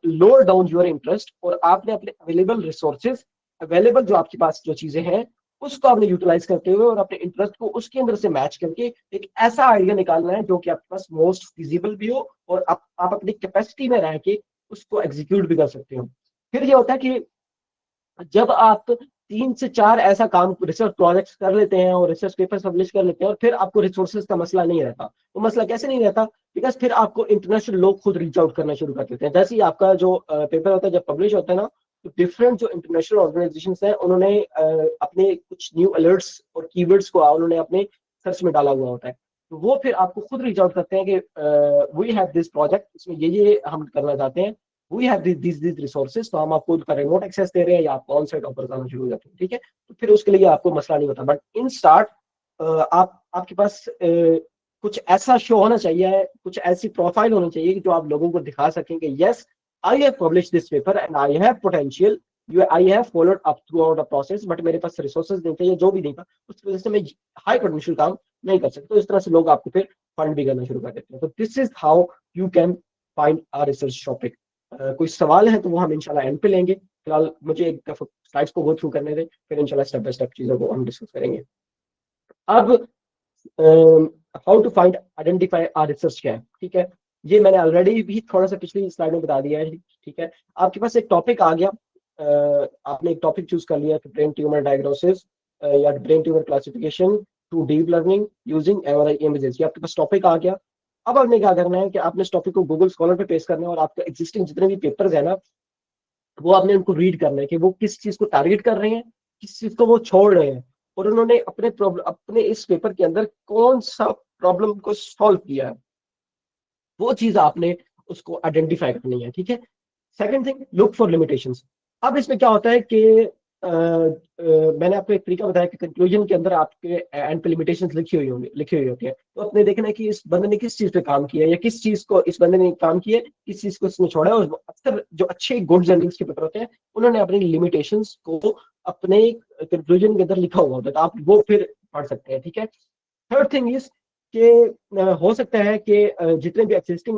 lower down your interest और आपने अपने अवेलेबल रिसोर्सेज, अवेलेबल जो आपके पास जो चीजें हैं उसको आपने यूटिलाइज करते हुए और अपने इंटरेस्ट को उसके अंदर से मैच करके एक ऐसा आइडिया निकालना है जो कि आपके पास मोस्ट फिजिबल भी हो और आप अपनी कैपेसिटी में रह के उसको एग्जीक्यूट भी कर सकते हो। फिर ये होता है कि जब आप 3 से 4 ऐसा काम रिसर्च प्रोजेक्ट्स कर लेते हैं और रिसर्च पेपर पब्लिश कर लेते हैं और फिर आपको रिसोर्सेज का मसला नहीं रहता। तो मसला कैसे नहीं रहता, बिकॉज फिर आपको इंटरनेशनल लोग खुद रीच आउट करना शुरू कर देते हैं। जैसे ही आपका जो पेपर होता है जब पब्लिश होता है ना, तो डिफरेंट जो इंटरनेशनल ऑर्गेनाइजेशन हैं उन्होंने अपने कुछ न्यू अलर्ट्स और कीवर्ड्स को उन्होंने अपने सर्च में डाला हुआ होता है। तो वो फिर आपको खुद रीच आउट करते हैं कि वी हैव दिस प्रोजेक्ट, इसमें ये हम करना चाहते हैं, वी हैव these resources, तो हम आपको उनका रिमोट एक्सेस दे रहे हैं या आपको ऑन साइट ऑफर करना शुरू हो जाते हैं, ठीक है। तो फिर उसके लिए आपको मसला नहीं होता। बट इन स्टार्ट आपके पास कुछ ऐसा शो होना चाहिए, कुछ ऐसी प्रोफाइल होनी चाहिए कि जो आप लोगों को दिखा सकें कि yes, I have publish this paper and I have potential, I have followed up through out the process, but मेरे पास रिसोर्सेज नहीं थे या जो भी नहीं था, उस वजह से मैं हाई पोटेंशियल काम नहीं कर सकता। तो इस तरह से लोग आपको फिर फंड भी करना शुरू कर देते हैं। तो this is how you can find a research topic. कोई सवाल है तो वो हम इंशाल्लाह एंड पे लेंगे। फिलहाल मुझे एक दफा स्लाइड्स को गो थ्रू करने दें, फिर इंशाल्लाह स्टेप बाय स्टेप चीजों को हम डिस्कस करेंगे। अब how to find identify our research gap, ठीक है। ये मैंने ऑलरेडी भी थोड़ा सा पिछली स्लाइड में बता दिया है, ठीक है। आपके पास एक टॉपिक आ गया, आपने एक टॉपिक चूज कर लिया, ब्रेन ट्यूमर डायग्नोसिस या brain tumour classification to deep learning using MRI images, ये आपके पास टॉपिक आ गया। अब आपने क्या करना है कि आपने इस टॉपिक को गूगल स्कॉलर पे पेस्ट करना है और आपके एग्जिस्टिंग जितने भी पेपर्स है ना, वो आपने उनको रीड करना है कि वो किस चीज को टारगेट कर रहे हैं, किस चीज को वो छोड़ रहे हैं, और उन्होंने अपने प्रॉब्लम, अपने इस पेपर के अंदर कौन सा प्रॉब्लम को सॉल्व किया है, वो चीज आपने उसको आइडेंटिफाई करनी है, ठीक है। Second thing, look for limitations. अब इसमें क्या होता है कि मैंने आपको एक तरीका बताया कि कंक्लूजन के अंदर आपके एंड पे लिमिटेशंस लिखी हुई होती है। तो आपने देखना है कि इस बंदे ने किस चीज पे काम किया है या किस चीज को इस बंदे ने काम किया है, किस चीज को इसने छोड़ा है। और अक्सर जो अच्छे गुड जर्नलिस्ट के पेपर होते हैं, उन्होंने अपनी लिमिटेशंस को अपने कंक्लूजन के अंदर लिखा हुआ होता है, तो आप वो फिर पढ़ सकते हैं, ठीक है। थर्ड थिंग इज कि हो सकता है कि जितने भी एग्जिस्टिंग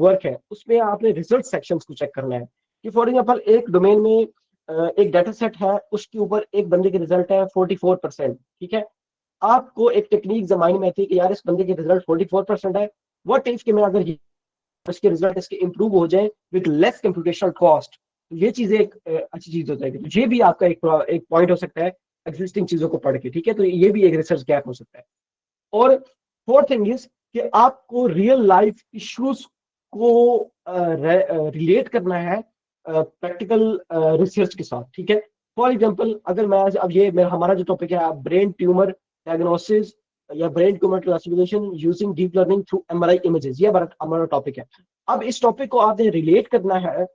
वर्क है उसमें आपने रिजल्ट सेक्शंस को चेक करना है। कि फॉर एग्जांपल एक डोमेन में एक डाटा सेट है, उसके ऊपर एक बंदे के रिजल्ट है 44%, ठीक है। आपको एक टेक्निक जमाइन में थी कि यार इस बंदे के रिजल्ट 44% है, व्हाट इफ कि मैं अगर इसके रिजल्ट इसके इंप्रूव हो जाए विद लेस कंप्यूटेशनल कॉस्ट, तो ये चीजें एक अच्छी चीज हो जाएगी। तो ये भी आपका एक पॉइंट हो सकता है एग्जिस्टिंग चीजों को पढ़ के, ठीक है। तो ये भी एक रिसर्च गैप हो सकता है। और फोर्थ थिंग इज कि आपको रियल लाइफ इश्यूज को रिलेट करना है प्रैक्टिकल रिसर्च के साथ, ठीक है। फॉर एग्जांपल अगर मैं अब ये हमारा जो टॉपिक है ब्रेन ट्यूमर डायग्नोसिस या brain tumour classification using deep learning through MRI images, ये हमारा टॉपिक है। अब इस टॉपिक को आपने रिलेट करना है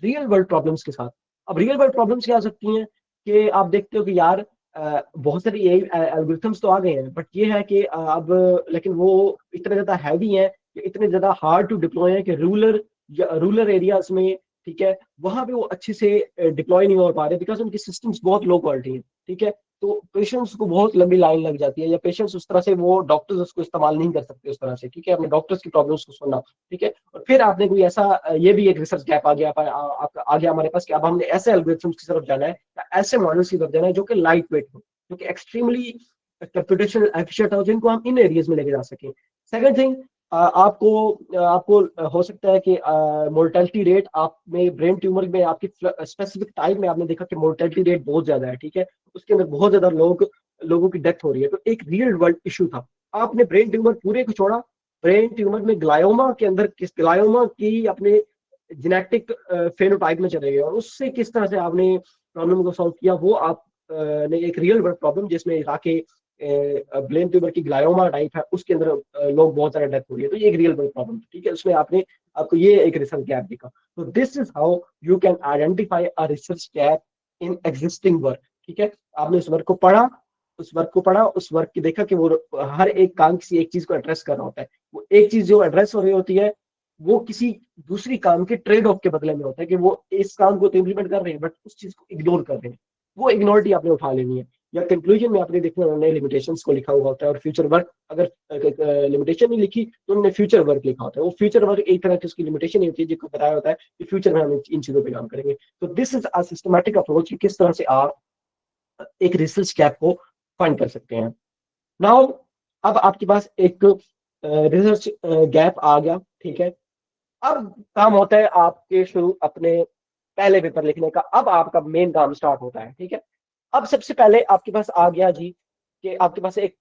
रियल वर्ल्ड प्रॉब्लम्स के साथ। अब रियल वर्ल्ड प्रॉब्लम्स क्या हो सकती हैं कि आप देखते हो कि यार बहुत सारी एल्गोरिथम्स तो आ गए हैं, बट ये है कि अब लेकिन वो इतने ज्यादा हैवी हैं, इतने ज्यादा हार्ड टू डिप्लॉय है कि रूरल एरियाज में, ठीक है, वहां पे वो अच्छे से डिप्लॉय नहीं हो पा रहे बिकॉज उनकी सिस्टम्स बहुत लो क्वालिटी है, ठीक है। तो पेशेंट्स को बहुत लंबी लाइन लग जाती है, या पेशेंट्स उस तरह से वो डॉक्टर्स उसको इस्तेमाल नहीं कर सकते उस तरह से, ठीक है। अपने डॉक्टर्स की प्रॉब्लम्स को सुनना, ठीक है। और फिर आपने कोई ऐसा ये भी एक रिसर्च गैप आ गया आपका आ गया हमारे पास कि अब हमने ऐसे एल्गोरिथम्स की तरफ जाना है या ऐसे मॉडल्स की तरफ जाना है जो कि लाइट वेट हो, जो कि एक्सट्रीमली कंप्यूटेशनल एफिशिएंट हो, जिनको हम इन एरियाज में लेके जा सकें। सेकंड थिंग, आपको आपको हो सकता है कि मोर्टेलिटी रेट आप में ब्रेन ट्यूमर में आपकी स्पेसिफिक टाइम में आपने देखा कि मोर्टेलिटी रेट बहुत ज्यादा है, ठीक है। उसके अंदर बहुत ज्यादा लोगों की डेथ हो रही है, तो एक रियल वर्ल्ड इशू था। आपने ब्रेन ट्यूमर पूरे को छोड़ा, ब्रेन ट्यूमर में ग्लायोमा के अंदर किस ग्लायोमा की अपने जेनेटिक फेनोटाइप में चले गए और उससे किस तरह से आपने प्रॉब्लम को सॉल्व किया, वो आप ने एक रियल वर्ल्ड प्रॉब्लम जिसमें जाके ब्रेन ट्यूमर की ग्लायोमा टाइप है उसके अंदर लोग बहुत सारे डेथ हो रही है, तो ये एक रियल वर्ल्ड प्रॉब्लम, ठीक है। उसमें आपको ये एक रिसर्च गैप दिखा। तो this is how you can identify a research gap in existing work, ठीक है। आपने उस वर्क की देखा कि वो हर एक काम किसी एक चीज को एड्रेस कर रहा होता है, वो एक चीज जो एड्रेस हो रही होती है वो किसी दूसरी काम के ट्रेड ऑफ के बदले में होता है कि वो इस काम को तो इम्प्लीमेंट कर रहे हैं बट उस चीज को इग्नोर कर रहे हैं। वो इग्नोरिटी आपने उठा लेनी है। या कंक्लूजन में आपने देखना उन्होंने लिमिटेशंस को लिखा हुआ होता है और फ्यूचर वर्क, अगर लिमिटेशन नहीं लिखी तो उन्होंने फ्यूचर वर्क लिखा होता है। वो फ्यूचर वर्क एक तरह की उसकी लिमिटेशन नहीं होती है, जिसको बताया होता है कि फ्यूचर में हम इन चीजों पर काम करेंगे। तो this is a systematic approach, किस तरह से आप एक रिसर्च गैप को फाइंड कर सकते हैं। नाउ अब आपके पास एक रिसर्च गैप आ गया, ठीक है। अब काम होता है आपके शुरू अपने पहले पेपर लिखने का, अब आपका मेन काम स्टार्ट होता है, ठीक है। अब सबसे पहले आपके पास आ गया जी कि आपके पास एक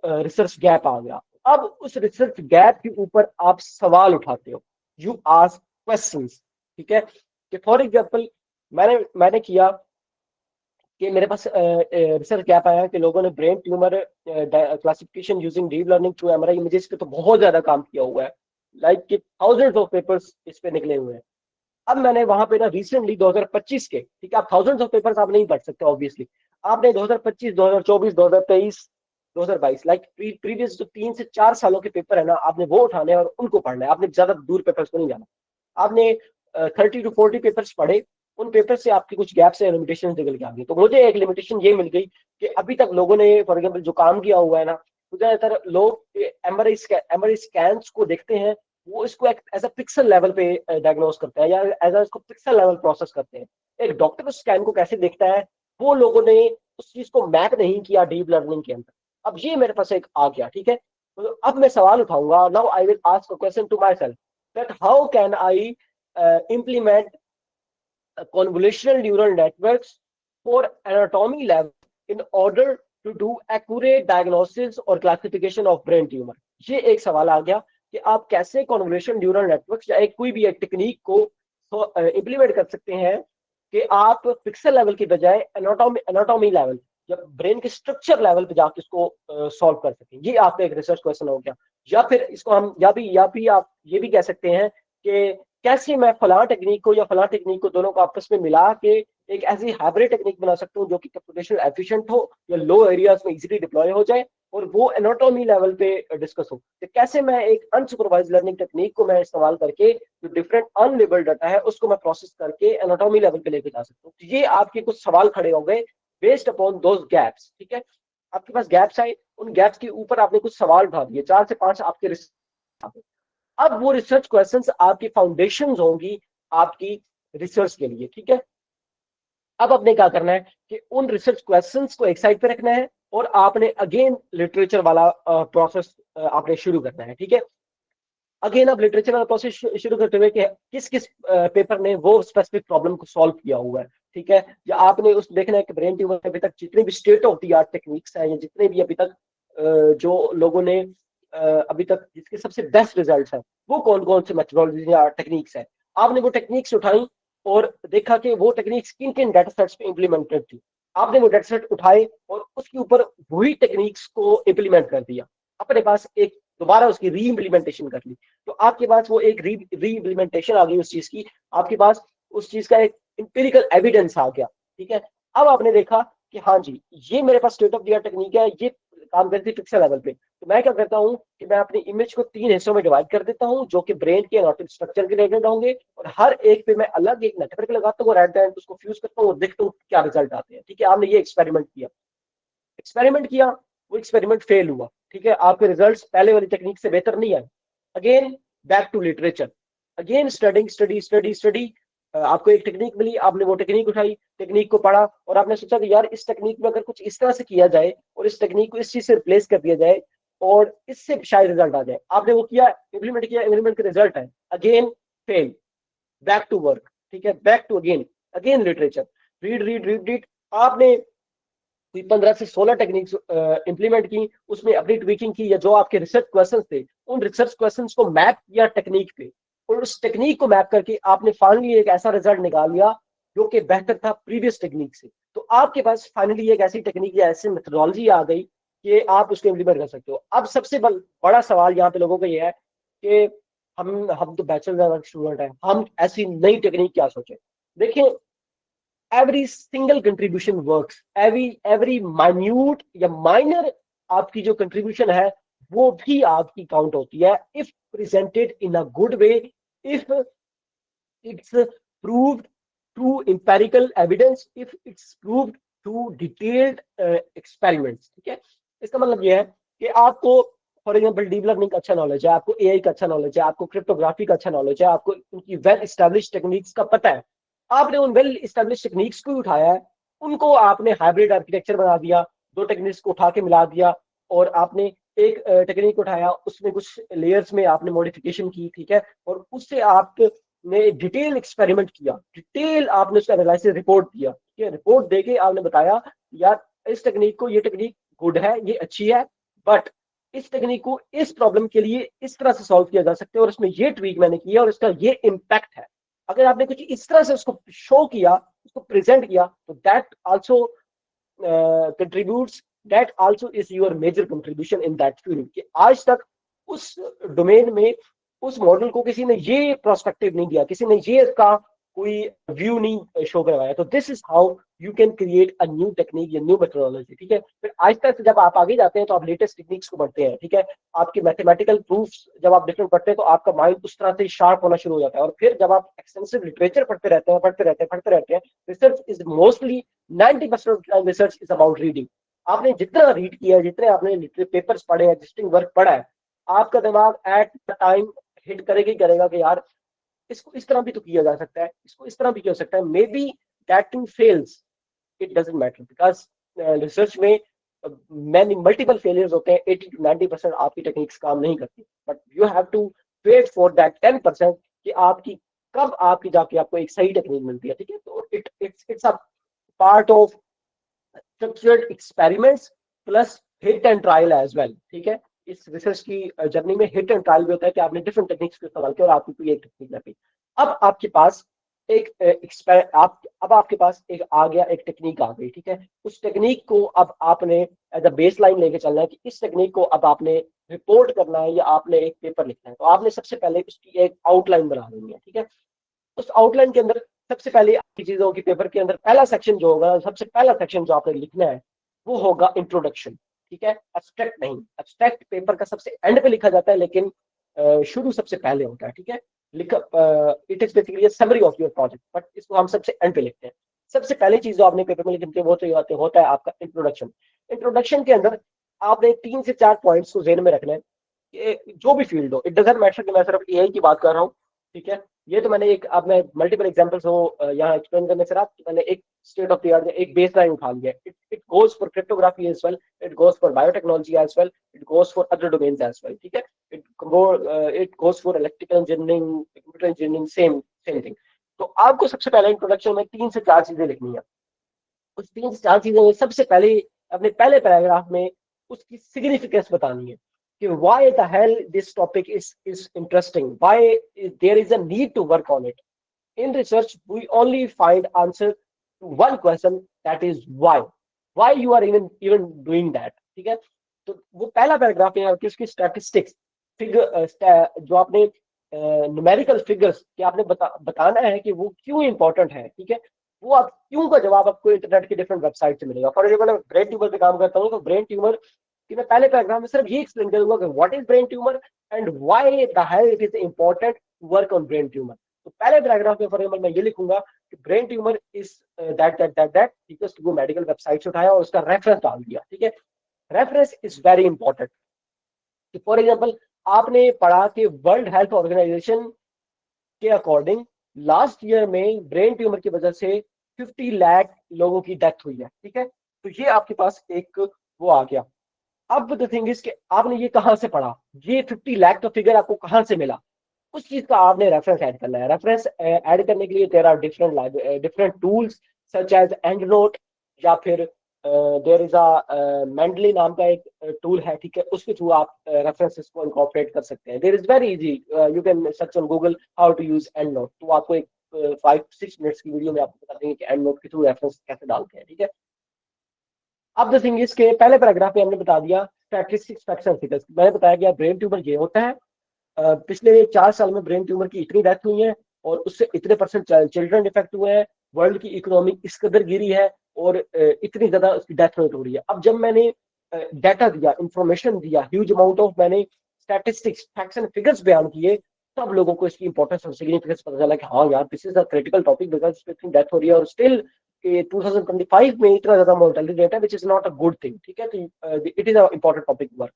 रिसर्च गैप आ गया। अब उस रिसर्च गैप के ऊपर आप सवाल उठाते हो, यू आस्क क्वेश्चंस, ठीक है। कि फॉर एग्जांपल मैंने किया कि मेरे पास रिसर्च गैप आया कि लोगों ने brain tumour classification using deep learning through MRI images पे तो बहुत ज्यादा काम किया हुआ है, लाइक कि थाउजेंड्स ऑफ पेपर्स इस पे निकले हुए हैं। अब मैंने वहां पे ना रिसेंटली 2025 के, ठीक है, आप थाउजेंड्स ऑफ पेपर्स आप नहीं पढ़ सकते ऑब्वियसली, आपने 2025, 2024, 2023, 2022 लाइक प्रीवियस जो 3 से 4 सालों के पेपर है ना, आपने वो उठाने और उनको पढ़ना है। आपने ज्यादा दूर पेपर्स को नहीं जाना। आपने 30 to 40 पेपर्स पढ़े, उन पेपर से आपकी कुछ गैप्स है, लिमिटेशन निकल के आ गई। तो मुझे एक लिमिटेशन ये मिल गई कि अभी तक लोगों ने फॉर एग्जाम्पल जो काम किया हुआ है ना, तो ज्यादातर लोग एमआरआई स्कैन्स को देखते हैं, वो इसको एक एज अ पिक्सल लेवल पे डायग्नोस करते हैं या एज अ इसको पिक्सल लेवल प्रोसेस करते हैं। एक डॉक्टर उस स्कैन को कैसे देखता है, वो लोगों ने उस चीज को मैप नहीं किया डीप लर्निंग के अंदर। अब ये मेरे पास एक आ गया, ठीक है। तो अब मैं सवाल उठाऊंगा, now I will ask a question to myself that how can I implement convolutional neural networks for anatomy level in order to do accurate diagnosis or classification of brain tumor। ये एक सवाल आ गया कि आप कैसे कॉन्वोल्यूशन न्यूरल नेटवर्क्स या एक कोई भी एक टेक्निक को इंप्लीमेंट कर सकते हैं कि आप पिक्सल लेवल की बजाय एनाटॉमी लेवल या ब्रेन के स्ट्रक्चर लेवल पे जाके इसको सॉल्व कर सकें। ये आपका एक रिसर्च क्वेश्चन हो गया। या फिर इसको हम या भी आप ये भी कह सकते हैं कि कैसे मैं फलां टेक्निक को या फलां टेक्निक को दोनों को आपस में मिला के एक ऐसी हाइब्रिड टेक्निक बना सकता हूँ जो कि कंप्यूटेशनल एफिशिएंट हो या लो एरियाज में इजीली डिप्लॉय हो जाए और वो एनाटॉमी लेवल पे डिस्कस हो। तो कैसे मैं एक अनसुपरवाइज लर्निंग टेक्निक को मैं इस्तेमाल करके जो डिफरेंट अनलेबल्ड डाटा है उसको मैं प्रोसेस करके एनाटॉमी लेवल पे लेके जा सकता हूँ। तो ये आपके कुछ सवाल खड़े हो गए बेस्ड अपॉन दोज गैप्स, ठीक है। आपके पास गैप्स आए, उन गैप्स के ऊपर आपने कुछ सवाल उठा दिए, 4 से 5 आपके रिसर्च। अब वो रिसर्च क्वेश्चंस आपकी फाउंडेशंस होंगी आपकी रिसर्च के लिए, ठीक है। अब आपने क्या करना है कि उन रिसर्च क्वेश्चंस को एक साइड पे रखना है और आपने अगेन लिटरेचर वाला प्रोसेस आपने शुरू करना है, ठीक है। अगेन आप लिटरेचर वाला प्रोसेस शुरू करते हुए कि किस किस पेपर ने वो स्पेसिफिक प्रॉब्लम को सॉल्व किया हुआ है, ठीक है। या आपने उस देखना है कि ब्रेन ट्यूमर अभी तक जितने भी state of the art techniques हैं या जितने भी अभी तक जो लोगों ने अभी तक जिसके सबसे बेस्ट रिजल्ट है वो कौन कौन से मेथोडोलॉजी या टेक्निक्स है। आपने वो टेक्निक्स उठाई और देखा कि वो टेक्निक्स किन किन डाटा सेट्स पे इंप्लीमेंटेड थी। आपने वो डाटा सेट उठाए और उसके ऊपर वही टेक्निक्स को इंप्लीमेंट कर दिया, अपने पास एक दोबारा उसकी री इम्प्लीमेंटेशन कर ली। तो आपके पास वो एक री इम्प्लीमेंटेशन आ गई उस चीज की, आपके पास उस चीज का एक इंपेरिकल एविडेंस आ गया, ठीक है। अब आपने देखा कि हाँ जी ये मेरे पास state of the art technique है, ये काम करती है पिक्सल लेवल पे। तो मैं क्या करता हूँ कि मैं अपनी इमेज को 3 हिस्सों में डिवाइड कर देता हूँ जो कि ब्रेन के एनाटॉमिक स्ट्रक्चर के रिलेटेड होंगे और हर एक पे मैं अलग एक नेटवर्क लगाता हूँ और एट द एंड उसको फ्यूज करता हूँ और देखता हूँ क्या रिजल्ट आते हैं, ठीक है। आपने ये एक्सपेरिमेंट किया, वो एक्सपेरिमेंट फेल हुआ, ठीक है। आपके रिजल्ट्स पहले वाली टेक्निक से बेहतर नहीं आए। Again back to literature, again studying study study study. आपको एक टेक्निक मिली, आपने वो टेक्निक उठाई, टेक्निक को पढ़ा और आपने सोचा कि यार इस टेक्निक में अगर कुछ इस तरह से किया जाए और इस टेक्निक को इस चीज से रिप्लेस कर दिया जाए और इससे शायद रिजल्ट आ जाए। आपने वो किया, इम्प्लीमेंट के रिजल्ट है, again fail, back to work, ठीक है, back to again literature, read read read read. आपने कोई 15 से 16 टेक्निक्स इंप्लीमेंट की, उसमें अपनी ट्वीकिंग की, या जो आपके रिसर्च क्वेश्चंस थे उन रिसर्च क्वेश्चंस को मैप किया टेक्निक पे और उस टेक्निक को मैप करके आपने फाइनली एक ऐसा रिजल्ट निकाल लिया जो कि बेहतर था प्रीवियस टेक्निक से। तो आपके पास फाइनली एक ऐसी टेक्निक या ऐसी मेथोडोलॉजी आ गई कि आप उसको इंप्लीमेंट कर सकते हो। अब सबसे बड़ा सवाल यहाँ पे लोगों का ये है कि हम तो बैचलर स्टूडेंट हैं, हम ऐसी नई टेक्निक क्या सोचे। देखिए every single contribution works, every minute या minor आपकी जो contribution है वो भी आपकी काउंट होती है if presented in a good way, if it's proved through empirical evidence, if it's proved through detailed experiments, ठीक है। इसका मतलब ये है कि आपको फॉर एग्जाम्पल डीप लर्निंग का अच्छा नॉलेज है, आपको एआई का अच्छा नॉलेज है, आपको क्रिप्टोग्राफी का अच्छा नॉलेज है, आपको उनकी वेल एस्टेब्लिश टेक्निक्स का पता है। आपने उन वेल एस्टेब्लिश टेक्निक्स को उठाया है, उनको आपने हाइब्रिड आर्किटेक्चर बना दिया, दो टेक्निक्स को उठा के मिला दिया और आपने एक टेक्निक उठाया, उसमें कुछ लेयर्स में आपने मॉडिफिकेशन की, ठीक है, और उससे आपने डिटेल एक्सपेरिमेंट किया, डिटेल आपने उसका एनालिसिस रिपोर्ट दिया, ठीक है। रिपोर्ट देके आपने बताया यार इस टेक्निक को, ये टेक्निक गुड है, ये अच्छी है, बट इस टेक्निक को इस प्रॉब्लम के लिए इस तरह से सॉल्व किया जा सकता है और इसमें ये ट्वीक मैंने किया और इसका ये इम्पैक्ट है। अगर आपने कुछ इस तरह से उसको शो किया, उसको प्रेजेंट किया, तो that also contributes, that also is your major contribution in that field. कि आज तक उस डोमेन में उस मॉडल को किसी ने ये प्रोस्पेक्टिव नहीं दिया, किसी ने ये इसका कोई व्यू नहीं शो करवाया। तो this is how you can create a new technique या न्यू मेथोडोलॉजी। ठीक है, फिर आहिस्ता से जब आप आगे जाते हैं तो आप लेटेस्ट टेक्निक्स को बढ़ते हैं। ठीक है, आपके मैथमेटिकल प्रूफ्स जब आप डिफरेंट पढ़ते हैं तो आपका माइंड उस तरह से शार्प होना शुरू हो जाता है। और फिर जब आप एक्सटेंसिव लिटरेचर पढ़ते रहते हैं, research is mostly 90% of research is about reading. आपने जितना रीड किया है, जितने आपने पेपर्स पढ़े हैं, जितने वर्क पढ़ा है, आपका दिमाग एट द टाइम हिट करेगा ही करेगा कि यार इसको इस तरह भी तो किया जा सकता है, इसको इस तरह भी किया जा सकता है। Maybe that too fails, it doesn't matter, because research में मैनी मल्टीपल फेलियर्स होते हैं। 80 to 90% आपकी टेक्निक्स काम नहीं करती, but you have to wait for that 10% कि आपकी कब आपकी जाके आपको एक सही टेक्निक मिलती है। ठीक है, तो it's a part of structured experiments plus hit and trial as well. ठीक है, इस रिसर्च की जर्नी में हिट एंड ट्रायल भी होता है कि आपने डिफरेंट टेक्निक्स को इस्तेमाल किया और आपकी कोई एक टेक्निक लगी। अब आपके पास एक अब आपके पास एक आ गया, एक टेक्निक आ गई। ठीक है, उस टेक्निक को अब आपने एज अ बेस लाइन लेके चलना है कि इस टेक्निक को अब आपने रिपोर्ट करना है या आपने एक पेपर लिखना है। तो आपने सबसे पहले उसकी एक आउटलाइन बना लेनी है। ठीक है, उस आउटलाइन के अंदर सबसे पहले आपकी चीज होगी, पेपर के अंदर पहला सेक्शन जो होगा, सबसे पहला सेक्शन जो आपने लिखना है वो होगा इंट्रोडक्शन। ठीक है, एब्स्ट्रैक्ट नहीं, एब्स्ट्रैक्ट पेपर का सबसे एंड पे लिखा जाता है, लेकिन शुरू सबसे पहले होता है। ठीक है, लिखा it is basically summary of your project, but इसको हम सबसे एंड पे लिखते हैं। सबसे पहली चीज जो आपने पेपर में लिखनी है वो तो होता है आपका इंट्रोडक्शन। इंट्रोडक्शन के अंदर आपने 3 से 4 पॉइंट्स को ध्यान में रखना है। जो भी फील्ड हो, इट डजंट मैटर कि मैं सिर्फ एआई की बात कर रहा हूँ। ठीक है, ये तो मैंने एक, अब मैं मल्टीपल एग्जांपल्स हो यहाँ एक्सप्लेन करने से रहा, मैंने एक स्टेट ऑफ द आर्ट एक बेस लाइन उठा लिया। It goes for cryptography as well, it goes for biotechnology as well, it goes for other domains as well. ठीक है, it goes for electrical engineering, computer engineering, same same thing. तो आपको सबसे पहले इंट्रोडक्शन में 3 से 4 चीजें लिखनी है। उस 3 से 4 चीजों में सबसे पहले अपने पहले पैराग्राफ में उसकी सिग्निफिकेंस बतानी है कि why the hell this topic is interesting, why there is a need to work on it. In research we only find answer to one question, that is why you are even doing that. ठीक है, तो वो पहला पैराग्राफ में आपकी उसकी स्टैटिस्टिक्स फिगर जो आपने न्यूमेरिकल फिगर्स कि आपने बताना है कि वो क्यों इंपॉर्टेंट है। ठीक है, वो आप क्यों का जवाब आपको इंटरनेट की डिफरेंट वेबसाइट से मिलेगा। फॉर एग्जाम्पल ब्रेन ट्यूमर पे काम करता हूँ, तो ब्रेन ट्यूमर कि मैं पहले पैराग्राफ में सिर्फ ये एक्सप्लेन करूंगा कि what is brain tumour and why the hell it is important to work on brain tumour. तो पहले पैराग्राफ में फॉर एग्जाम्पल मैं ये लिखूंगा कि ब्रेन ट्यूमर इज दैट ठीक है, वो मेडिकल वेबसाइट से उठाया और उसका रेफरेंस डाल दिया। ठीक है, reference is very important. For example आपने पढ़ा कि वर्ल्ड हेल्थ ऑर्गेनाइजेशन के अकॉर्डिंग लास्ट ईयर में ब्रेन ट्यूमर की वजह से 50 लाख लोगों की डेथ हुई है। ठीक है, तो ये आपके पास एक वो आ गया। अब द थिंग इज कि आपने ये कहां से पढ़ा, ये 50 लाख का फिगर आपको कहां से मिला, उस चीज का आपने रेफरेंस ऐड करना है। रेफरेंस ऐड करने के लिए there are different tools such as EndNote, या फिर देयर इज अ मेंडली नाम का एक टूल है। ठीक है, उसके थ्रू आप रेफरेंसेस को इनकॉर्पोरेट कर सकते हैं। There is very easy, you can search on Google how to use EndNote. तो आपको एक 5-6 मिनट्स की वीडियो में आपको बता देंगे कि एंड नोट के थ्रू रेफरेंस कैसे डालते हैं। ठीक है, अब द थिंग इज के पहले पैराग्राफ में हमने बता दिया स्टैटिस्टिक्स, फैक्ट्स एंड फिगर्स। मैंने बताया कि ब्रेन ट्यूमर ये होता है, पिछले 4 साल में ब्रेन ट्यूमर की इतनी डेथ हुई है और उससे इतने परसेंट चिल्ड्रन इफेक्ट हुए हैं, वर्ल्ड की इकोनॉमी इस कदर गिरी है और इतनी ज्यादा उसकी डेथ रेट हो रही है। अब जब मैंने डाटा दिया, इंफॉर्मेशन दिया, ह्यूज अमाउंट ऑफ मैंने स्टैटिस्टिक्स, फैक्ट्स एंड फिगर्स बयान किए, तब लोगों को इसकी इंपॉर्टेंस और सिग्निफिकेंस पता चला कि हाँ यार this is a critical topic, because इस पे इतनी डेथ हो रही है और स्टिल 2025 में इतना ज्यादा मोर्टेलिटी रेट है, which is not a good thing. ठीक है, तो it is a important topic work.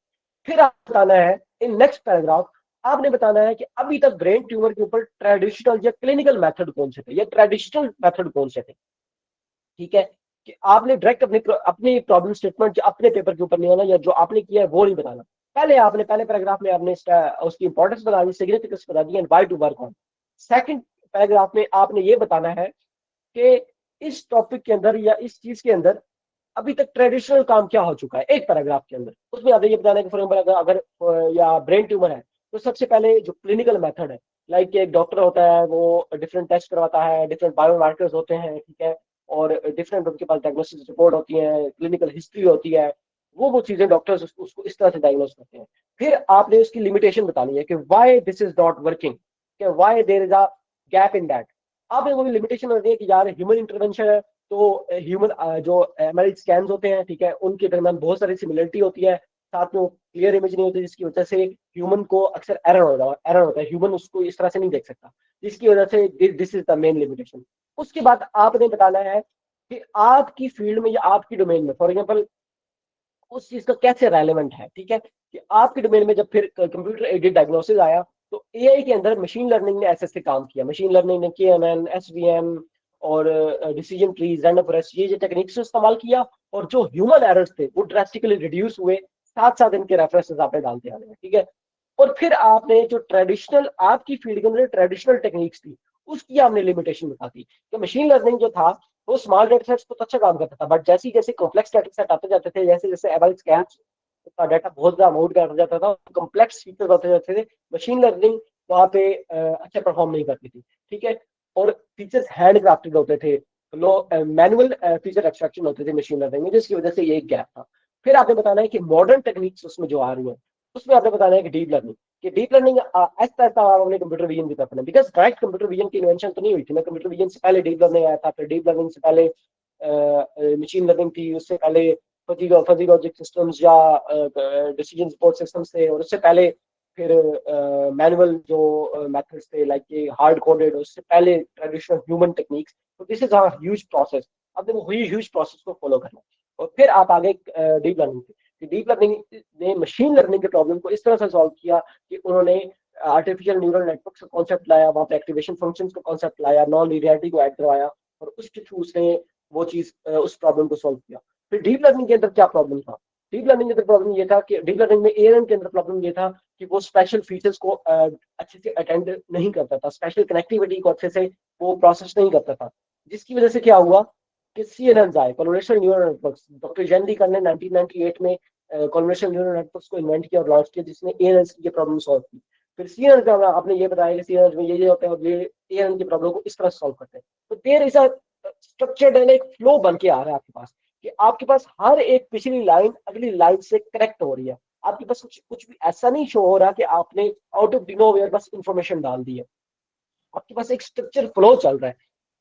फिर आप बताना है इन नेक्स्ट पैराग्राफ, आपने बताना है कि अभी तक ब्रेन ट्यूमर के ऊपर ट्रेडिशनल या क्लिनिकल मेथड कौन से थे, या ट्रेडिशनल मेथड कौन से थे। ठीक है, कि आपने डायरेक्ट अपनी प्रॉब्लम स्टेटमेंट अपने पेपर के ऊपर नहीं आना, या जो आपने किया है वो नहीं बताना। पहले आपने पहले पैराग्राफ में आपने उसकी इंपॉर्टेंस बता दी, सिग्निफिकेंस बता दी and why to work on. Second paragraph में आपने ये बताना है कि इस टॉपिक के अंदर या इस चीज के अंदर अभी तक ट्रेडिशनल काम क्या हो चुका है, एक पैराग्राफ के अंदर। उसमें आपने ये बताना है कि फॉर एग्जाम्पल अगर या ब्रेन ट्यूमर है तो सबसे पहले जो क्लिनिकल मेथड है, लाइक एक डॉक्टर होता है वो डिफरेंट टेस्ट करवाता है, डिफरेंट बायोमार्कर्स होते हैं। ठीक है, और डिफरेंट उनके पास डायग्नोस्टिक रिपोर्ट होती है, क्लिनिकल हिस्ट्री होती है। वो चीजें डॉक्टर्स उसको इस तरह से डायग्नोज करते हैं। फिर आपने उसकी लिमिटेशन बतानी है कि why this is not working, कि why there is a gap in that. आपने वो भी लिमिटेशन बतानी है कि यार ह्यूमन इंटरवेंशन है, तो ह्यूमन जो एमआरआई स्कैन्स होते हैं, ठीक है, उनके दरमियान बहुत सारी सिमिलरिटी होती है, साथ में क्लियर इमेज नहीं होती, जिसकी वजह से ह्यूमन को अक्सर एरर होता है, ह्यूमन उसको इस तरह से नहीं देख सकता, जिसकी वजह से this is the main limitation. उसके बाद आपने बताना है कि आपकी फील्ड में या आपकी डोमेन में, फॉर एग्जाम्पल, उस चीज का कैसे रेलेवेंट है, ठीक है, कि आपके डोमेन में जब फिर कंप्यूटर एडेड डायग्नोसिस आया, तो एआई के अंदर मशीन लर्निंग ने ऐसे ऐसे काम किया, मशीन लर्निंग ने केएमएन, एसवीएम और डिसीजन ट्रीज, रैंडम फॉरेस्ट, ये टेक्निक्स इस्तेमाल किया, और जो ह्यूमन एरर्स थे वो ड्रास्टिकली रिड्यूस हुए। साथ साथ इनके रेफरेंसेस आपने डालते आने हैं, ठीक है। और फिर आपने जो ट्रेडिशनल आपकी फील्ड के अंदर ट्रेडिशनल टेक्निक्स थी, उसकी आपने लिमिटेशन बता दी कि मशीन लर्निंग जो था वो स्मॉल डेटा सेट्स को तो अच्छा काम करता था, बट जैसे जैसे कॉम्प्लेक्स डेटा सेट आते जाते थे, जैसे जैसे एमएल स्कैन्स का डाटा बहुत ज्यादा अमाउंट का जाता था, कॉम्प्लेक्स फीचर्स होते जाते थे, मशीन लर्निंग वहां पे अच्छा परफॉर्म नहीं करती थी, ठीक है। और फीचर्स हैंड क्राफ्टेड होते थे, लो मैनुअल फीचर एक्सट्रैक्शन होते थे मशीन लर्निंग में, जिसकी वजह से ये एक गैप था। फिर आपने बताना है कि मॉडर्न टेक्निक्स उसमें जो आ रही है, उसमें आपने बताना है कि डीप लर्निंग, कि डीप लर्निंग ऐसा ऐसा आपने कंप्यूटर विजन की तरफ, बिकॉज डायरेक्ट कंप्यूटर विजन की इन्वेंशन तो नहीं हुई थी ना, कंप्यूटर विजन से पहले डीप लर्निंग आया था, फिर डीप लर्निंग से पहले मशीन लर्निंग थी, उससे पहले फजी लॉजिक सिस्टम्स या डिसीजन सपोर्ट सिस्टम्स थे, और उससे पहले फिर मैनुअल जो मेथड्स थे लाइक ये हार्ड कोडेड, उससे पहले ट्रेडिशनल ह्यूमन टेक्निक्स। तो this is a huge process, आपने वो ह्यूज प्रोसेस को फॉलो करना है। और फिर आप आगे डीप लर्निंग थे, डीप लर्निंग ने मशीन लर्निंग के प्रॉब्लम को इस तरह से सॉल्व किया कि उन्होंने आर्टिफिशियल न्यूरल नेटवर्क का कॉन्सेप्ट लाया, वहां पे एक्टिवेशन फंक्शंस का कॉन्सेप्ट लाया, नॉन लीनियरिटी को ऐड करवाया, और उसके थ्रू उसने वो चीज उस प्रॉब्लम को सॉल्व किया। फिर डीप लर्निंग के अंदर क्या प्रॉब्लम था, डीप लर्निंग के अंदर प्रॉब्लम ये था कि डीप लर्निंग में एएनएन के अंदर प्रॉब्लम ये था कि वो स्पेशल फीचर्स को अच्छे से अटेंड नहीं करता था, स्पेशल कनेक्टिविटी को अच्छे से वो प्रोसेस नहीं करता था, जिसकी वजह से क्या हुआ कि सीएनएन आए, convolutional neural networks. Doctor genuinely ने 1998 में कन्वोल्यूशनल न्यूरल नेटवर्क्स को इन्वेंट किया और लॉन्च किया, जिसने एएनएन की प्रॉब्लम सॉल्व की। फिर सीएनएन का आपने ये बताया कि सीएनएन में ये होता है और ये एएनएन की प्रॉब्लम को इस तरह सॉल्व करते हैं। तो there is a structured and एक फ्लो बन के आ रहा है आपके पास, कि आपके पास हर एक पिछली लाइन अगली लाइन से कनेक्ट हो रही है। आपके पास कुछ कुछ भी ऐसा नहीं शो हो रहा कि आपने आउट ऑफ नोवेयर बस इंफॉर्मेशन डाल दी है, आपके पास एक स्ट्रक्चर फ्लो चल रहा है।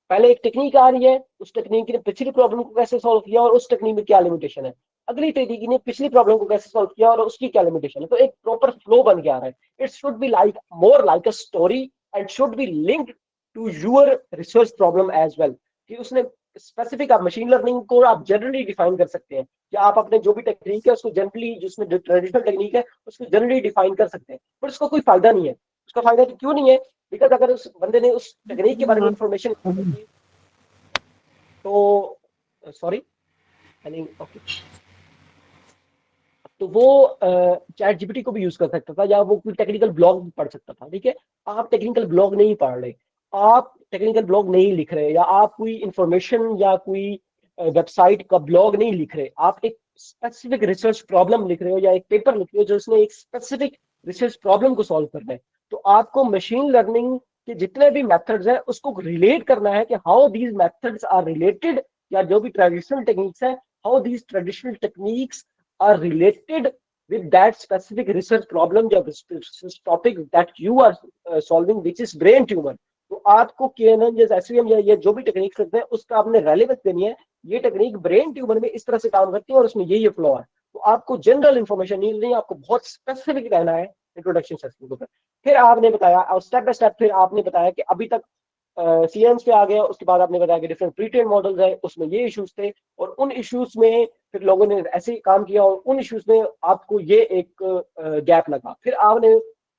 पहले एक टेक्निक आ रही है, उस टेक्निक ने पिछली प्रॉब्लम को कैसे सॉल्व किया और उस टेक्निक में क्या लिमिटेशन है, अगली टेक्निक ने पिछली प्रॉब्लम को कैसे सॉल्व किया और उसकी क्या लिमिटेशन है। तो एक प्रॉपर फ्लो बन के आ रहा है। It should be like more like a story and should be linked to your research problem as well, कि उसने स्पेसिफिक, आप मशीन लर्निंग को आप जनरली डिफाइन कर सकते हैं, कि आप अपने जो भी टेक्निक है उसको जनरली, जिसमें ट्रेडिशनल टेक्निक है उसको जनरली डिफाइन कर सकते हैं, पर उसका कोई फायदा नहीं है। उसका फायदा क्यों नहीं है, बिकॉज अगर उस बंदे ने उस टेक्निक के बारे में इंफॉर्मेशन, तो सॉरी, ओके, तो वो चैट जीपीटी को भी यूज कर सकता था, या वो कोई टेक्निकल ब्लॉग भी पढ़ सकता था, ठीक है। आप टेक्निकल ब्लॉग नहीं पढ़ रहे, आप टेक्निकल ब्लॉग नहीं लिख रहे, या आप कोई इंफॉर्मेशन या कोई वेबसाइट का ब्लॉग नहीं लिख रहे, आप एक स्पेसिफिक रिसर्च प्रॉब्लम लिख रहे हो या एक पेपर लिख रहे हो जो उसने एक स्पेसिफिक रिसर्च प्रॉब्लम को सॉल्व करना है, तो आपको मशीन लर्निंग के जितने भी मेथड्स हैं उसको रिलेट करना है कि how these methods are related, या जो भी ट्रेडिशनल टेक्निक्स है, how these traditional techniques are related with that specific research problem या topic that you are solving, which is brain tumor। तो आपको केएनएन जैसे एसवीएम या ये जो भी टेक्निक्स लगते हैं उसका आपने रेलेवेंस देनी है, ये टेक्निक ब्रेन ट्यूमर में इस तरह से काम करती है और उसमें ये फ्लो है। तो आपको जनरल इंफॉर्मेशन नहीं लेनी, आपको बहुत स्पेसिफिक रहना है इंट्रोडक्शन सेक्शन के ऊपर। फिर आपने बताया, और स्टेप बाय स्टेप फिर आपने बताया कि अभी तक सीएंस पे आ गया, उसके बाद आपने बताया कि डिफरेंट प्री ट्रेन मॉडल्स है, उसमें ये इश्यूज थे, और उन इश्यूज में फिर लोगों ने ऐसे ही काम किया, और उन इश्यूज में आपको ये एक गैप लगा। फिर आपने,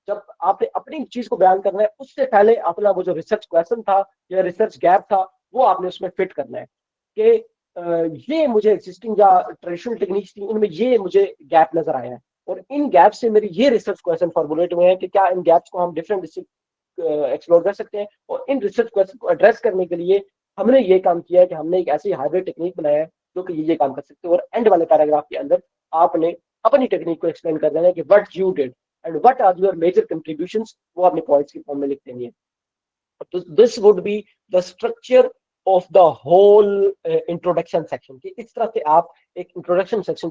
जब आपने अपनी चीज को बयान करना है उससे पहले अपना वो जो रिसर्च क्वेश्चन था या रिसर्च गैप था वो आपने उसमें फिट करना है, कि ये मुझे एक्सिस्टिंग या ट्रेडिशनल टेक्निक्स थी उनमें ये मुझे गैप नजर आया है, और इन गैप से मेरी ये रिसर्च क्वेश्चन फॉर्मुलेट हुए हैं कि क्या इन गैप्स को हम डिफरेंट एक्सप्लोर कर सकते हैं। और इन रिसर्च क्वेश्चन को एड्रेस करने के लिए हमने ये काम किया है कि हमने एक ऐसी हाइब्रिड टेक्निक बनाया है जो कि ये काम कर सकते हैं। और एंड वाले पैराग्राफ के अंदर आपने अपनी टेक्निक को एक्सप्लेन कर देना है कि what you did and what are your major contributions, वो अपने पॉइंट्स की फॉर्म में लिख देनी है। तो this would be the structure of the whole introduction section, कि इस तरह से आप एक इंट्रोडक्शन सेक्शन